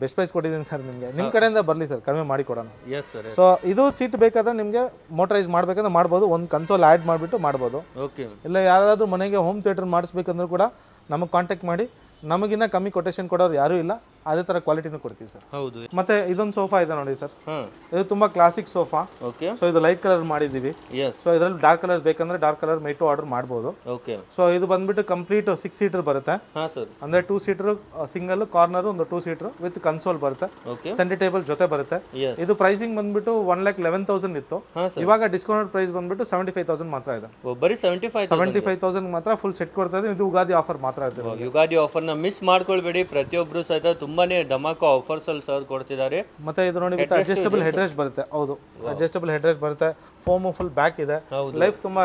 ಬೆಸ್ಟ್ ಪ್ರೈಸ್ ಕೊಟ್ಟಿದ್ದೀನಿ ಸರ್ ನಿಮಗೆ. ನಿಮ್ಮ ಕಡೆಯಿಂದ ಬರಲಿ ಸರ್, ಕಡಿಮೆ ಮಾಡಿ ಕೊಡೋಣ. Yes sir. ಸೊ ಇದು ಸೀಟ್ ಬೇಕಾದ್ರೆ ನಿಮಗೆ ಮೋಟರೈಸ್ ಮಾಡಬೇಕಂದ್ರೆ ಮಾಡ್ಬೋದು, ಒಂದು ಕನ್ಸೋಲ್ ಆ್ಯಡ್ ಮಾಡಿಬಿಟ್ಟು ಮಾಡ್ಬೋದು. ಓಕೆ. ಇಲ್ಲ ಯಾರಾದರೂ ಮನೆಗೆ ಹೋಮ್ ಥಿಯೇಟರ್ ಮಾಡಿಸ್ಬೇಕಂದ್ರೂ ಕೂಡ ನಮಗೆ ಕಾಂಟ್ಯಾಕ್ಟ್ ಮಾಡಿ. ನಮಗಿನ್ನ ಕಮ್ಮಿ ಕೊಟೇಶನ್ ಕೊಡೋರು ಯಾರೂ ಇಲ್ಲ. ಅದೇ ತರ ಕ್ವಾಲಿಟಿನೂ ಕೊಡ್ತೀವಿ ಸರ್. ಹೌದು. ಮತ್ತೆ ಇದೊಂದು ಸೋಫಾ ಇದೆ ನೋಡಿ ಸರ್, ಹಾ ಇದು ತುಂಬಾ ಕ್ಲಾಸಿಕ್ ಸೋಫಾ. ಓಕೆ. ಸೊ ಇದು ಲೈಟ್ ಕಲರ್ ಮಾಡಿದೀವಿ. ಎಸ್. ಸೊ ಇದರಲ್ಲಿ ಡಾರ್ಕ್ ಕಲರ್ ಬೇಕಂದ್ರೆ ಡಾರ್ಕ್ ಕಲರ್ ಮೇಟು ಆರ್ಡರ್ ಮಾಡ್ಬೋದು. ಓಕೆ. ಸೊ ಇದು ಬಂದ್ಬಿಟ್ಟು ಕಂಪ್ಲೀಟ್ 6 ಸೀಟರ್ ಬರುತ್ತೆ. ಹಾ ಸರ್. ಅಂದ್ರೆ 2 ಸೀಟರ್ ಸಿಂಗಲ್ ಕಾರ್ನರ್, ಒಂದು 2 ಸೀಟರ್ ವಿತ್ ಕನ್ಸೋಲ್ ಬರುತ್ತೆ. ಓಕೆ. ಸೆಂಟರ್ ಟೇಬಲ್ ಜೊತೆ ಬರುತ್ತೆ. ಎಸ್. ಇದು ಪ್ರೈಸಿಂಗ್ ಬಂದ್ಬಿಟ್ಟು 1,11,000 ಇತ್ತು. ಹಾ ಸರ್. ಇವಾಗ ಡಿಸ್ಕೌಂಟ್ ಪ್ರೈಸ್ ಬಂದ್ಬಿಟ್ಟು 75,000 ಮಾತ್ರ ಇದೆ. ಬರೀ 75,000 ಮಾತ್ರ ಫುಲ್ ಸೆಟ್ ಕೊಡ್ತಾ ಇದೆ. ಇದು ಯುಗಾದಿ ಆಫರ್ ಮಾತ್ರ ಇದೆ. ಯುಗಾದಿ ಆಫರ್ ನ ಮಿಸ್ ಮಾಡ್ಕೊಳ್ಬೇಡಿ, ಪ್ರತಿಯೊಬ್ರು ಸಹಿತ ತುಂಬಾನೇ ಧಮಾಕ ಆಫರ್ಸ್ ಅಲ್ಲಿ ಸರ್ ಕೊಡ್ತಿದ್ದಾರೆ. ಮತ್ತೆ ಇದು ನೋಡಿ ಅಡ್ಜಸ್ಟಬಲ್ ಹೆಡ್ ರೆಸ್ಟ್ ಬರುತ್ತೆ. ಹೌದು, ಅಡ್ಜಸ್ಟಬಲ್ ಹೆಡ್ ರೆಸ್ಟ್ ಬರುತ್ತೆ. ಫೋಮ್ ಫುಲ್ ಬ್ಯಾಕ್ ಇದೆ. ಲೈಫ್ ತುಂಬಾ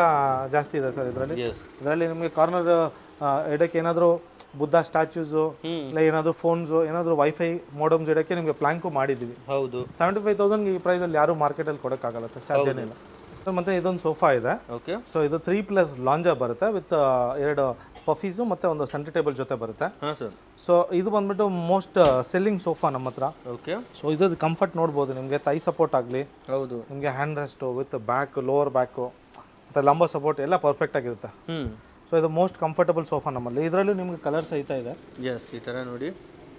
ಜಾಸ್ತಿ ಇದೆ ಸರ್ ಇದರಲ್ಲಿ ನಿಮಗೆ ಕಾರ್ನರ್ ಇಡಕ್ಕೆ ಏನಾದ್ರು ಬುದ್ಧ ಸ್ಟ್ಯಾಚ್ಯೂಸ್ ಇಲ್ಲ ಏನಾದ್ರು ಫೋನ್ಸ್ ಏನಾದ್ರು ವೈಫೈ ಮೋಡಮ್ಸ್ ಇಡಕ್ಕೆ ನಿಮಗೆ ಪ್ಲಾಂಕು ಮಾಡಿದೀವಿ. ಹೌದು. 75,000 ಈ ಪ್ರೈಸ್ ಅಲ್ಲಿ ಯಾರು ಮಾರ್ಕೆಟ್ ಅಲ್ಲಿ ಕೊಡಕ್ಕಾಗಲ್ಲ ಸರ್, ಸಾಧ್ಯನೇ ಇಲ್ಲ. ಮತ್ತೆ ಇದೊಂದು ಸೋಫಾ ಇದೆ. ಓಕೆ. ಸೊ ಇದು 3+ ಲಾಂಜರ್ ಬರುತ್ತೆ ವಿತ್ 2 ಪಫೀಸು ಮತ್ತೆ ಒಂದು ಸೆಂಟರ್ ಟೇಬಲ್ ಜೊತೆ ಬರುತ್ತೆ. ಹಾ ಸರ್. ಸೊ ಇದು ಬಂದ್ಬಿಟ್ಟು ಮೋಸ್ಟ್ ಸೆಲ್ಲಿಂಗ್ ಸೋಫಾ ನಮ್ಮ ಹತ್ರ. ಓಕೆ. ಸೊ ಇದ್ರ ಕಂಫರ್ಟ್ ನೋಡ್ಬೋದು, ನಿಮಗೆ ಥೈ ಸಪೋರ್ಟ್ ಆಗಲಿ, ಹೌದು, ನಿಮಗೆ hand rest with back lower back ಮತ್ತು ಲಂಬ ಸಪೋರ್ಟ್ ಎಲ್ಲ ಪರ್ಫೆಕ್ಟ್ ಆಗಿರುತ್ತೆ. ಸೊ ಇದು ಮೋಸ್ಟ್ ಕಂಫರ್ಟಬಲ್ ಸೋಫಾ ನಮ್ಮಲ್ಲಿ. ಇದರಲ್ಲಿ ನಿಮಗೆ ಕಲರ್ ಸಹಿತ ಇದೆ. ಎಸ್, ಈ ಥರ ನೋಡಿ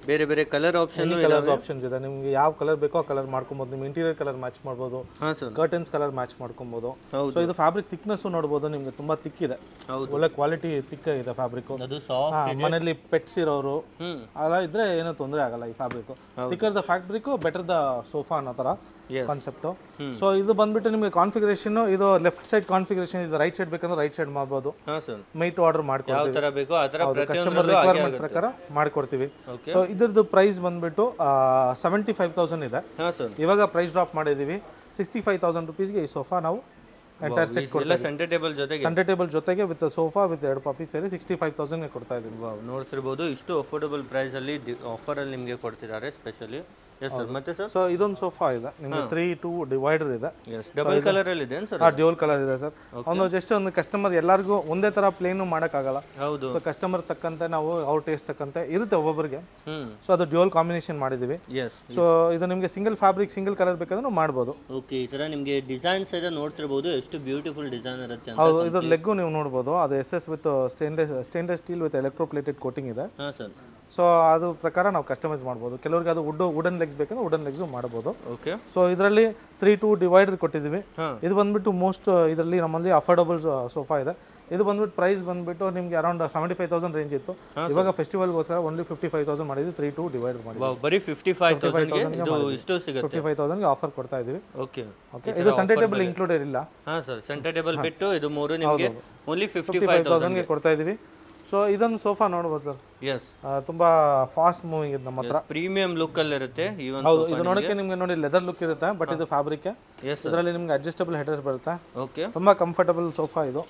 ಬೇರೆ ಬೇರೆ ಕಲರ್ ಆಪ್ಷನ್ಸ್ ಇದೆ. ನಿಮಗೆ ಯಾವ ಕಲರ್ ಬೇಕೋ ಆ ಕಲರ್ ಮಾಡ್ಕೊಬೋದು. ನಿಮ್ಮ ಇಂಟೀರಿಯರ್ ಕಲರ್ ಮ್ಯಾಚ್ ಮಾಡ್ಬೋದು, ಕರ್ಟನ್ಸ್ ಕಲರ್ ಮ್ಯಾಚ್ ಮಾಡ್ಕೊಬೋದು. ಸೊ ಇದು ಫ್ಯಾಬ್ರಿಕ್ ಥಿಕ್ನೆಸ್ ನೋಡ್ಬೋದು, ನಿಮಗೆ ತುಂಬಾ ಥಿಕ್ ಇದೆ, ಒಳ್ಳೆ ಕ್ವಾಲಿಟಿ ಥಿಕ್ ಇದೆ ಫ್ಯಾಬ್ರಿಕ್. ಮನೆಯಲ್ಲಿ ಪೆಟ್ಸ್ ಇರೋರು ಅಲ್ಲ ಇದ್ರೆ ಏನೂ ತೊಂದರೆ ಆಗಲ್ಲ. ಈ fabric thicker the fabric better the sofa ಅನ್ನೋ ತರ ಕಾನ್ಸೆಪ್ಟ್. ಸೊ ಇದು ಬಂದ್ಬಿಟ್ಟು ನಿಮಗೆ ಕಾನ್ಫಿಗರೇಷನ್, ಇದು ಲೆಫ್ಟ್ ಸೈಡ್ ಕಾನ್ಫಿಗರೇಷನ್, ಇದು ರೈಟ್ ಸೈಡ್ ಬೇಕಂದ್ರೆ ರೈಟ್ ಸೈಡ್ ಮಾಡ್ಬೋದು. ಮೈಟ್ ಆರ್ಡರ್ ಮಾಡ್ಕೊಡ್ತೀವಿ, ಕಸ್ಟಮರ್ ರಿಕ್ವೈರ್ಮೆಂಟ್ ಪ್ರಕಾರ ಮಾಡ್ಕೊಡ್ತೀವಿ. ಸೊ ಇದ್ರದ್ದು ಪ್ರೈಸ್ ಬಂದ್ಬಿಟ್ಟು 75,000 ಇದೆ. ಇವಾಗ ಪ್ರೈಸ್ ಡ್ರಾಪ್ ಮಾಡಿದೀವಿ 65,000 ರುಪೀಸ್ಗೆ ಈ ಸೋಫಾ ನಾವು ಎಂಟೈರ್ ಸೆಟ್ ಕೊಡ್ತೀವಿ. ಸೆಂಟರ್ ಟೇಬಲ್ ಜೊತೆಗೆ ವಿತ್ ಸೋಫಾ ವಿತ್ 2 ಪಫಿ ಸೇರಿ 65,000 ಕೊಡ್ತಾ ಇದೀವಿ. ನೋಡ್ತಿರ್ಬೋದು, ಇಷ್ಟು ಅಫೋರ್ಡಬಲ್ ಪ್ರೈಸ್ ಅಲ್ಲಿ ಆಫರ್ ಅಲ್ಲಿ ನಿಮಗೆ ಕೊಡ್ತಿದ್ದಾರೆ ಸ್ಪೆಷಲಿ. Yes sir. ಮತ್ತೆ ಸರ್, ಸೊ ಇದೊಂದು ಸೋಫಾ ಇದೆ ನಿಮಗೆ 3-2 ಡಿವೈಡರ್ ಇದೆ. ಡಬಲ್ ಕಲರ್ ಅಲ್ಲಿ ಇದೆ ಸರ್? ಡ್ಯೂಯಲ್ ಕಲರ್ ಇದೆ ಸರ್. ಒಂದು ಜಸ್ಟ್ ಒಂದು ಕಸ್ಟಮರ್ ಎಲ್ಲರಿಗೂ ಒಂದೇ ತರ ಪ್ಲೇನ್ ಮಾಡಕ್ಕಾಗಲ್ಲ. ಹೌದು. ಸೊ ಕಸ್ಟಮರ್ ತಕ್ಕಂತೆ ನಾವು ಅವ್ರ ಟೇಸ್ಟ್ ತಕ್ಕಂತೆ ಇರುತ್ತೆ ಒಬ್ಬೊಬ್ಬರಿಗೆ. ಸೊ ಅದು ಡ್ಯೂಯಲ್ ಕಾಂಬಿನೇಷನ್ ಮಾಡಿದೀವಿ. ಸೊ ಇದು ನಿಮಗೆ ಸಿಂಗಲ್ ಫ್ಯಾಬ್ರಿಕ್ ಸಿಂಗಲ್ ಕಲರ್ ಬೇಕಾದ್ರೂ ಮಾಡ್ಬೋದು. ಓಕೆ. ಈ ತರ ನಿಮಗೆ ಡಿಸೈನ್ಸ್ ಇದೆ ನೋಡ್ತಿರ್ಬೋದು, ಎಷ್ಟು ಬ್ಯೂಟಿಫುಲ್ ಡಿಸೈನ್ ಇರುತ್ತೆ ಅಂತ. ಹೌದು, ಇದು ಲೆಗ್ ನೀವು ನೋಡ್ಬೋದು, ಅದು SS with stainless steel with electroplated coating ಇದೆ. ಹಾ ಸರ್. ಸೊ ಅದು ಪ್ರಕಾರ ನಾವು ಕಸ್ಟಮೈಸ್ ಮಾಡ್ಬೋದು. ಕೆಲವರಿಗೆ ಅದು ವುಡನ್ ಲೆಗ್ಸ್ ಬೇಕಂದ್ರೆ ವುಡನ್ ಲೆಗ್ಸ್ ಮಾಡಬಹುದು. ಓಕೆ. ಸೊ ಇದರಲ್ಲಿ 3-2 ಡಿವೈಡರ್ ಕೊಟ್ಟಿದ್ದೀವಿ. ಇದು ಬಂದ್ಬಿಟ್ಟು ಮೋಸ್ಟ್ ಇದರಲ್ಲಿ ನಮ್ಮಲ್ಲಿ ಅಫೋರ್ಡಬಲ್ ಸೋಫಾ ಇದೆ. ಇದು ಬಂದ್ಬಿಟ್ಟು ಪ್ರೈಸ್ ಬಂದ್ಬಿಟ್ಟು ನಿಮಗೆ ಅರೌಂಡ್ 75,000 ರೇಂಜ್ ಇತ್ತು. ಇವಾಗ ಫೆಸ್ಟಿವಲ್ಗೋಸ್ಕರ ಓನ್ಲಿ 55,000 ಮಾಡಿದ್ವಿ. 3-2 ಡಿವೈಡರ್ ಮಾಡಿದ್ವಿ. ಬರೀ 55,000 ಆಫರ್ ಕೊಡ್ತಾ ಇದೀವಿ. ಓಕೆ. ಇದು ಸೆಂಟರ್ ಟೇಬಲ್ ಇನ್ಕ್ಲೂಡೆಡ್ ಇಲ್ಲ. ಹಾ ಸರ್, ಸೆಂಟರ್ ಟೇಬಲ್ ಬಿಟ್ಟು ಇದು ಮೂರು ನಿಮಗೆ ಓನ್ಲಿ 55,000 ಕೊಡ್ತಾ ಇದೀವಿ. ಸೊ ಇದೊಂದು ಸೋಫಾ ನೋಡ್ಬೋದು ಸರ್. ಎಸ್, ತುಂಬಾ ಫಾಸ್ಟ್ ಮೂವಿಂಗ್ ಇದೆ ನಮ್ಮ ಹತ್ರ. ಪ್ರೀಮಿಯಂ ಲುಕ್ ಅಲ್ಲಿ ಇರುತ್ತೆ. ಹೌದು, ಇದು ನೋಡಕ್ಕೆ ನಿಮಗೆ ನೋಡಿ ಲೆದರ್ ಲುಕ್ ಇರುತ್ತೆ, ಬಟ್ ಇದು ಫ್ಯಾಬ್ರಿಕ್. ಇದರಲ್ಲಿ ನಿಮಗೆ ಅಡ್ಜಸ್ಟಬಲ್ ಹೆಡ್ ರೆಸ್ಟ್ ಬರುತ್ತೆ. ಓಕೆ. ತುಂಬಾ ಕಂಫರ್ಟಬಲ್ ಸೋಫಾ ಇದು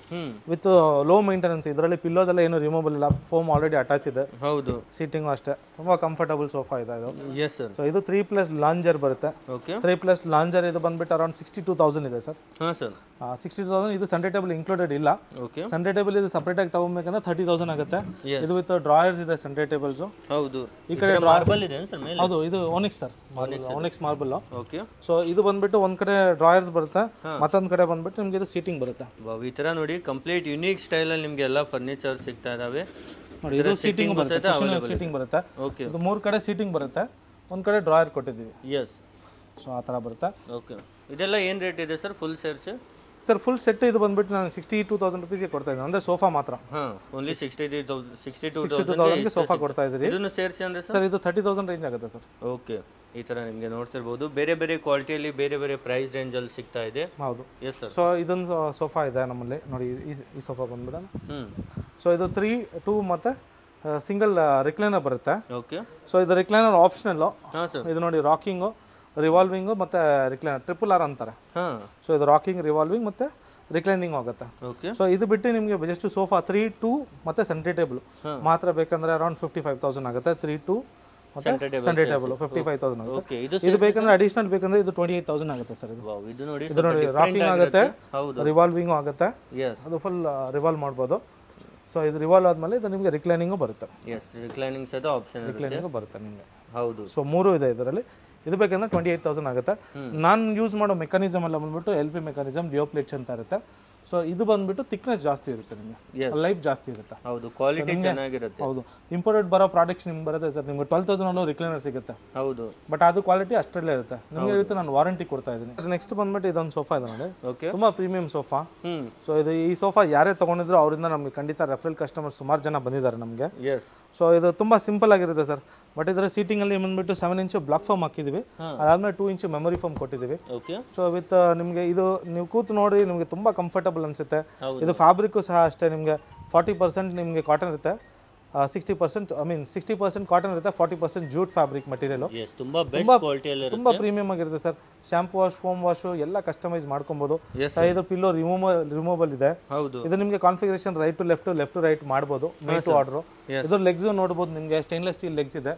ವಿತ್ ಲೋ ಮೇಂಟೆನೆನ್ಸ್. ಇದರಲ್ಲಿ ಪಿಲ್ಲೋದೆಲ್ಲ ಏನು ರಿಮೂವಬಲ್ ಇಲ್ಲ, ಫೋಮ್ ಆಲ್ರೆಡಿ ಅಟ್ಯಾಚ್ ಇದೆ. ಹೌದು. ಸೀಟಿಂಗ್ ಅಷ್ಟೇ ತುಂಬಾ ಕಂಫರ್ಟಬಲ್ ಸೋಫಾ ಇದೆ ಇದು. Yes sir. ಸೊ ಇದು 3+ ಲಾಂಜರ್ ಬರುತ್ತೆ. ಓಕೆ. 3+ ಲಾಂಜರ್ ಇದು ಬಂದ್ಬಿಟ್ಟು ಅರೌಂಡ್ 62,000 ಇದೆ ಸರ್. ಹಾ ಸರ್. 62,000. ಇದು ಸೆಂಟರ್ ಟೇಬಲ್ ಇನ್ಕ್ಲೂಡೆಡ್ ಇಲ್ಲ. ಓಕೆ. ಸೆಂಟರ್ ಟೇಬಲ್ ಇದು ಸಪರೇಟ್ ಆಗಿ ತಗೊಬೇಕಂದ್ರೆ 30,000 ಆಗುತ್ತೆ. ಇದು ವಿತ್ ಡ್ರಾಯರ್ಸ್ ಇದೆ ಸೆಂಟರ್ ಟೇಬಲ್ಸ್. ಹೌದು. ಈ ಕಡೆ ಮಾರ್ಬಲ್ ಇದೆ ಸರ್ ಮೇಲೆ? ಹೌದು, ಇದು onyx sir, onyx marble. Okay. So ಇದು ಬಂದ್ಬಿಟ್ಟು ಒಂದ್ ಕಡೆ ಡ್ರಾಯರ್ಸ್ ಬರುತ್ತೆ, ಮತ್ತೊಂದ್ ಕಡೆ ಬಂದ್ಬಿಟ್ಟು ನಿಮಗೆ ಇದು ಸೀಟಿಂಗ್ ಬರುತ್ತೆ. ಈ ತರ ನೋಡಿ ಕಂಪ್ಲೀಟ್ ಯುನೀಕ್ ಸ್ಟೈಲ್ ಅಲ್ಲಿ ನಿಮಗೆ ಎಲ್ಲ ಫರ್ನಿಚರ್ ಸಿಗ್ತಾ ಇದಾವೆ. ನೋಡಿ ಇದು ಸೀಟಿಂಗ್ ಬರುತ್ತೆ, ಸೀಟಿಂಗ್ ಬರುತ್ತೆ. ಓಕೆ. ಇದು 3 ಕಡೆ ಸೀಟಿಂಗ್ ಬರುತ್ತೆ, ಒಂದ್ ಕಡೆ ಡ್ರಾಯರ್ ಕೊಟ್ಟಿದ್ದೀವಿ. ಎಸ್. ಸೊ ಆ ತರ ಬರುತ್ತೆ. ಓಕೆ. ಇದೆಲ್ಲ ಏನ್ ರೇಟ್ ಇದೆ sir full sets? Sir full set ಇದು ಬಂದ್ಬಿಟ್ಟು ನಾನು 62,000 ರುಪೀಸ್ಗೆ ಕೊಡ್ತಾ ಇದ್ದೀನಿ, ಅಂದ್ರೆ ಸೋಫಾ ಮಾತ್ರ. ಓನ್ಲಿ 62,000 ಸೋಫಾ ಕೊಡ್ತಾ ಇದ್ದೀರಿ. ಇದನ್ನು ಸೇರಿಸಿ ಅಂದ್ರೆ ಸರ್ ಇದು 30,000 ರೇಂಜ್ ಆಗುತ್ತೆ ಸರ್. ಓಕೆ. ಈ ತರ ನಿಮಗೆ ನೋಡ್ತಿರ್ಬೋದು, ಬೇರೆ ಬೇರೆ ಕ್ವಾಲಿಟಿಯಲ್ಲಿ ಬೇರೆ ಬೇರೆ ಪ್ರೈಸ್ ರೇಂಜ್ ಅಲ್ಲಿ ಸಿಗ್ತಾ ಇದೆ. ಹೌದು. Yes sir. ಸೊ ಇದೊಂದು ಸೋಫಾ ಇದೆ ನಮ್ಮಲ್ಲಿ ನೋಡಿ, ಈ ಸೋಫಾ ಬಂದ್ಬಿಡ. ಸೊ ಇದು 3-2 ಮತ್ತೆ ಸಿಂಗಲ್ ರಿಕ್ಲೈನರ್ ಬರುತ್ತೆ. ಓಕೆ. ಸೊ ಇದು ರಿಕ್ಲೈನರ್ ಆಪ್ಷನಲ್. ಇದು ನೋಡಿ ರಾಕಿಂಗು, ರಿವಾಲ್ವಿಂಗು ಮತ್ತೆ ರಿಕ್ಲೈನರ್, RRR ಅಂತಾರೆ. ಸೊ ಇದು ರಾಕಿಂಗ್, ರಿವಾಲ್ವಿಂಗ್ ಮತ್ತೆ ರಿಕ್ಲೈನಿಂಗ್ ಆಗುತ್ತೆ. ಸೊ ಇದು ಬಿಟ್ಟು ನಿಮಗೆ ಜಸ್ಟ್ ಸೋಫಾ 3-2 ಮತ್ತೆ ಸೆಂಟರ್ ಟೇಬಲ್ ಮಾತ್ರ ಬೇಕಂದ್ರೆ ಅರೌಂಡ್ 55,000 ಆಗುತ್ತೆ. 3-2 ಮತ್ತೆ ಸೆಂಟರ್ ಟೇಬಲ್ 55,000 ಆಗುತ್ತೆ. ಇದು ಬೇಕಂದ್ರೆ ಅಡಿಷನಲ್ ಬೇಕಂದ್ರೆ ಇದು 28,000 ಆಗುತ್ತೆ ಸರ್. ಇದು ನೋಡಿ ರಾಕಿಂಗ್ ಆಗುತ್ತೆ, ರಿವಾಲ್ವಿಂಗ್ ಆಗುತ್ತೆ, ಅದು ಫುಲ್ ರಿವಾಲ್ವ್ ಮಾಡ್ಬೋದು. ಸೊ ಇದು ರಿವಾಲ್ವ್ ಆದ್ಮೇಲೆ ಇದು ನಿಮಗೆ ರಿಕ್ಲೈನಿಂಗು ಬರುತ್ತೆ. ಎಸ್, ರಿಕ್ಲೈನಿಂಗ್ ಸಹಿತ ಆಪ್ಷನ್ ರಿಕ್ಲೈನಿಂಗು ಬರುತ್ತೆ ನಿಮಗೆ. ಹೌದು. ಸೊ 3 ಇದೆ ಇದರಲ್ಲಿ. ಇದು ಬೇಕಂದ್ರೆ 28,000 ಆಗುತ್ತೆ. ನಾನು ಯೂಸ್ ಮಾಡೋ ಮೆಕಾನಿಸಮ್ ಎಲ್ಲ ಬಂದ್ಬಿಟ್ಟು LP ಮೆಕಾನಿಸಮ್, ಡಿಯೋಪ್ಲೇಟ್ಸ್ ಅಂತ ಇರುತ್ತೆ. ಸೊ ಇದು ಬಂದ್ಬಿಟ್ಟು ಥಿಕ್ನೆಸ್ ಜಾಸ್ತಿ ಇರುತ್ತೆ ನಿಮಗೆ, ಲೈಫ್ ಜಾಸ್ತಿ ಇರುತ್ತೆ. ಹೌದು, ಕ್ವಾಲಿಟಿ ಚೆನ್ನಾಗಿರುತ್ತೆ. ಹೌದು, ಇಂಪೋರ್ಟೆಡ್ ಬರೋ ಪ್ರಾಡಕ್ಟ್ಸ್ ನಿಮ್ಗೆ ಬರುತ್ತೆ ಸರ್, ನಿಮ್ಗೆ 12,000 ರಿಕ್ಲೈನರ್ ಸಿಗುತ್ತೆ. ಹೌದು, ಬಟ್ ಅದು ಕ್ವಾಲಿಟಿ ಅಷ್ಟರಲ್ಲೇ ಇರುತ್ತೆ. ನಿಮಗೆ ಇರುತ್ತೆ, ನಾನು ವಾರಂಟಿ ಕೊಡ್ತಾ ಇದ್ದೀನಿ. ನೆಕ್ಸ್ಟ್ ಬಂದ್ಬಿಟ್ಟು ಇದೊಂದು ಸೋಫಾ ಇದೆ ನೋಡಿ, ತುಂಬಾ ಪ್ರೀಮಿಯಂ ಸೋಫಾ. ಸೊ ಇದು ಈ ಸೋಫಾ ಯಾರೇ ತಗೊಂಡಿದ್ರು ಅವರಿಂದ ನಮಗೆ ಖಂಡಿತ ರೆಫರಲ್ ಕಸ್ಟಮರ್ ಸುಮಾರು ಜನ ಬಂದಿದ್ದಾರೆ ನಮಗೆ. ಸೊ ಇದು ತುಂಬಾ ಸಿಂಪಲ್ ಆಗಿರುತ್ತೆ ಸರ್. ಬಟ್ ಇದರ ಸೀಟಿಂಗ್ ಅಲ್ಲಿ ಬಂದ್ಬಿಟ್ಟು 7 ಇಂಚ್ ಬ್ಲಾಕ್ ಫಾರ್ಮ್ ಹಾಕಿದೀವಿ, ಅದಾದ್ಮೇಲೆ 2 ಇಂಚ್ ಮೆಮೊರಿ ಫಾರ್ಮ್ ಕೊಟ್ಟಿದ್ದೀವಿ. ಸೊ ವಿತ್ ನಿಮಗೆ ಇದು ನೀವು ಕೂತು ನೋಡಿ ನಿಮಗೆ ತುಂಬಾ ಕಂಫರ್ಟಬಲ್ ಅನ್ಸುತ್ತೆ. ಇದು ಫ್ಯಾಬ್ರಿಕ್ ಸಹ ಅಷ್ಟೇ, ನಿಮಗೆ 40% ನಿಮಗೆ ಕಾಟನ್ ಇರುತ್ತೆ, 60% ಐ ಮೀನ್ 60% ಕಾಟನ್ ಇರುತ್ತೆ, 40% ಜೂಟ್ ಫ್ಯಾಬ್ರಿಕ್ ಮಟೀರಿಯಲ್. ತುಂಬಾ ಪ್ರೀಮಿಯಂ ಆಗಿರುತ್ತೆ sir. Shampoo wash, foam wash ಎಲ್ಲ ಕಸ್ಟಮೈಸ್ ಮಾಡ್ಕೊಬಹುದು. ಇದು ಪಿಲ್ಲೋ ರಿಮೂವಬಲ್ ಇದೆ. ಇದು ನಿಮಗೆ ಕಾನ್ಫಿಗರೇಷನ್ ರೈಟ್ ಟು ಲೆಫ್ಟ್ ಮಾಡಬಹುದು, ಮೇಕ್ ಟು ಆರ್ಡರ್. ಇದ್ರ ಲೆಗ್ಸ್ ನೋಡಬಹುದು, ನಿಮಗೆ ಸ್ಟೈನ್ಲೆಸ್ ಸ್ಟೀಲ್ ಲೆಗ್ಸ್ ಇದೆ.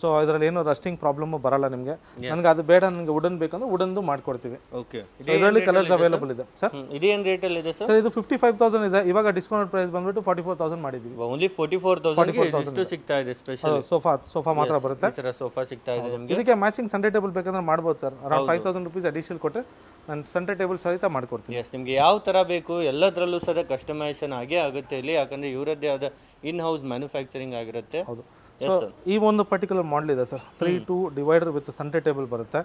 ಸೊ ಇದರಲ್ಲಿ ಏನು ರಸ್ಟಿಂಗ್ ಪ್ರಾಬ್ಲಮ್ ಬರಲ್ಲ ನಿಮಗೆ. ನನಗೆ ಅದು ಬೇಡ, ನನಗೆ ವುಡನ್ ಬೇಕಂದ್ರೆ ವುಡನ್ದು ಮಾಡ್ಕೊಡ್ತೀವಿ. ಇದರಲ್ಲಿ ಕಲರ್ಸ್ ಅವೈಲೇಬಲ್ ಇದೆ ಸರ್. ಇದೇನ್ ರೇಟ್ ಅಲ್ಲಿ ಇದೆ ಸರ್? ಇದು 55,000 ಇದೆ, ಇವಾಗ ಡಿಸ್ಕೌಂಟ್ ಪ್ರೈಸ್ ಬಂದ್ಬಿಟ್ಟು 44,000 ಮಾಡಿದೀವಿ. ಓನ್ಲಿ 44,000 ಸಿಗ್ತಾ ಇದೆ. ಸ್ಪೆಷಲ್ ಸೋಫಾ ಮಾತ್ರ ಬರುತ್ತೆ. ಈ ತರ ಸೋಫಾ ಸಿಗ್ತಾ ಇದೆ ನಿಮಗೆ. ಇದಕ್ಕೆ ಮ್ಯಾಚಿಂಗ್ ಸೆಂಟರ್ ಟೇಬಲ್ ಬೇಕಂದ್ರೆ ಮಾಡ್ಬೋದು ಸರ್. ಅರೌಂಡ್ 5,000 rupees ಅಡಿಷನಲ್ ಕೊಟ್ಟರೆ ನಾನು ಸೆಂಟರ್ ಟೇಬಲ್ ಸಹಿತ ಮಾಡ್ಕೊಡ್ತೀನಿ. ನಿಮಗೆ ಯಾವ ತರ ಬೇಕು ಎಲ್ಲದರಲ್ಲೂ ಸಹ ಕಸ್ಟಮೈಸೇಷನ್ ಆಗೇ ಆಗುತ್ತೆ ಇಲ್ಲಿ, ಯಾಕಂದ್ರೆ ಇವರದ್ದೇ ಆದ ಇನ್ ಹೌಸ್ ಮ್ಯಾನುಫ್ಯಾಕ್ಚರಿಂಗ್ ಆಗಿರುತ್ತೆ. ಹೌದು. ಸೊ ಈ ಒಂದು ಪರ್ಟಿಕ್ಯುಲರ್ ಮಾಡಲ್ ಇದೆ sir, 3-2 divider with centre table ಬರುತ್ತೆ.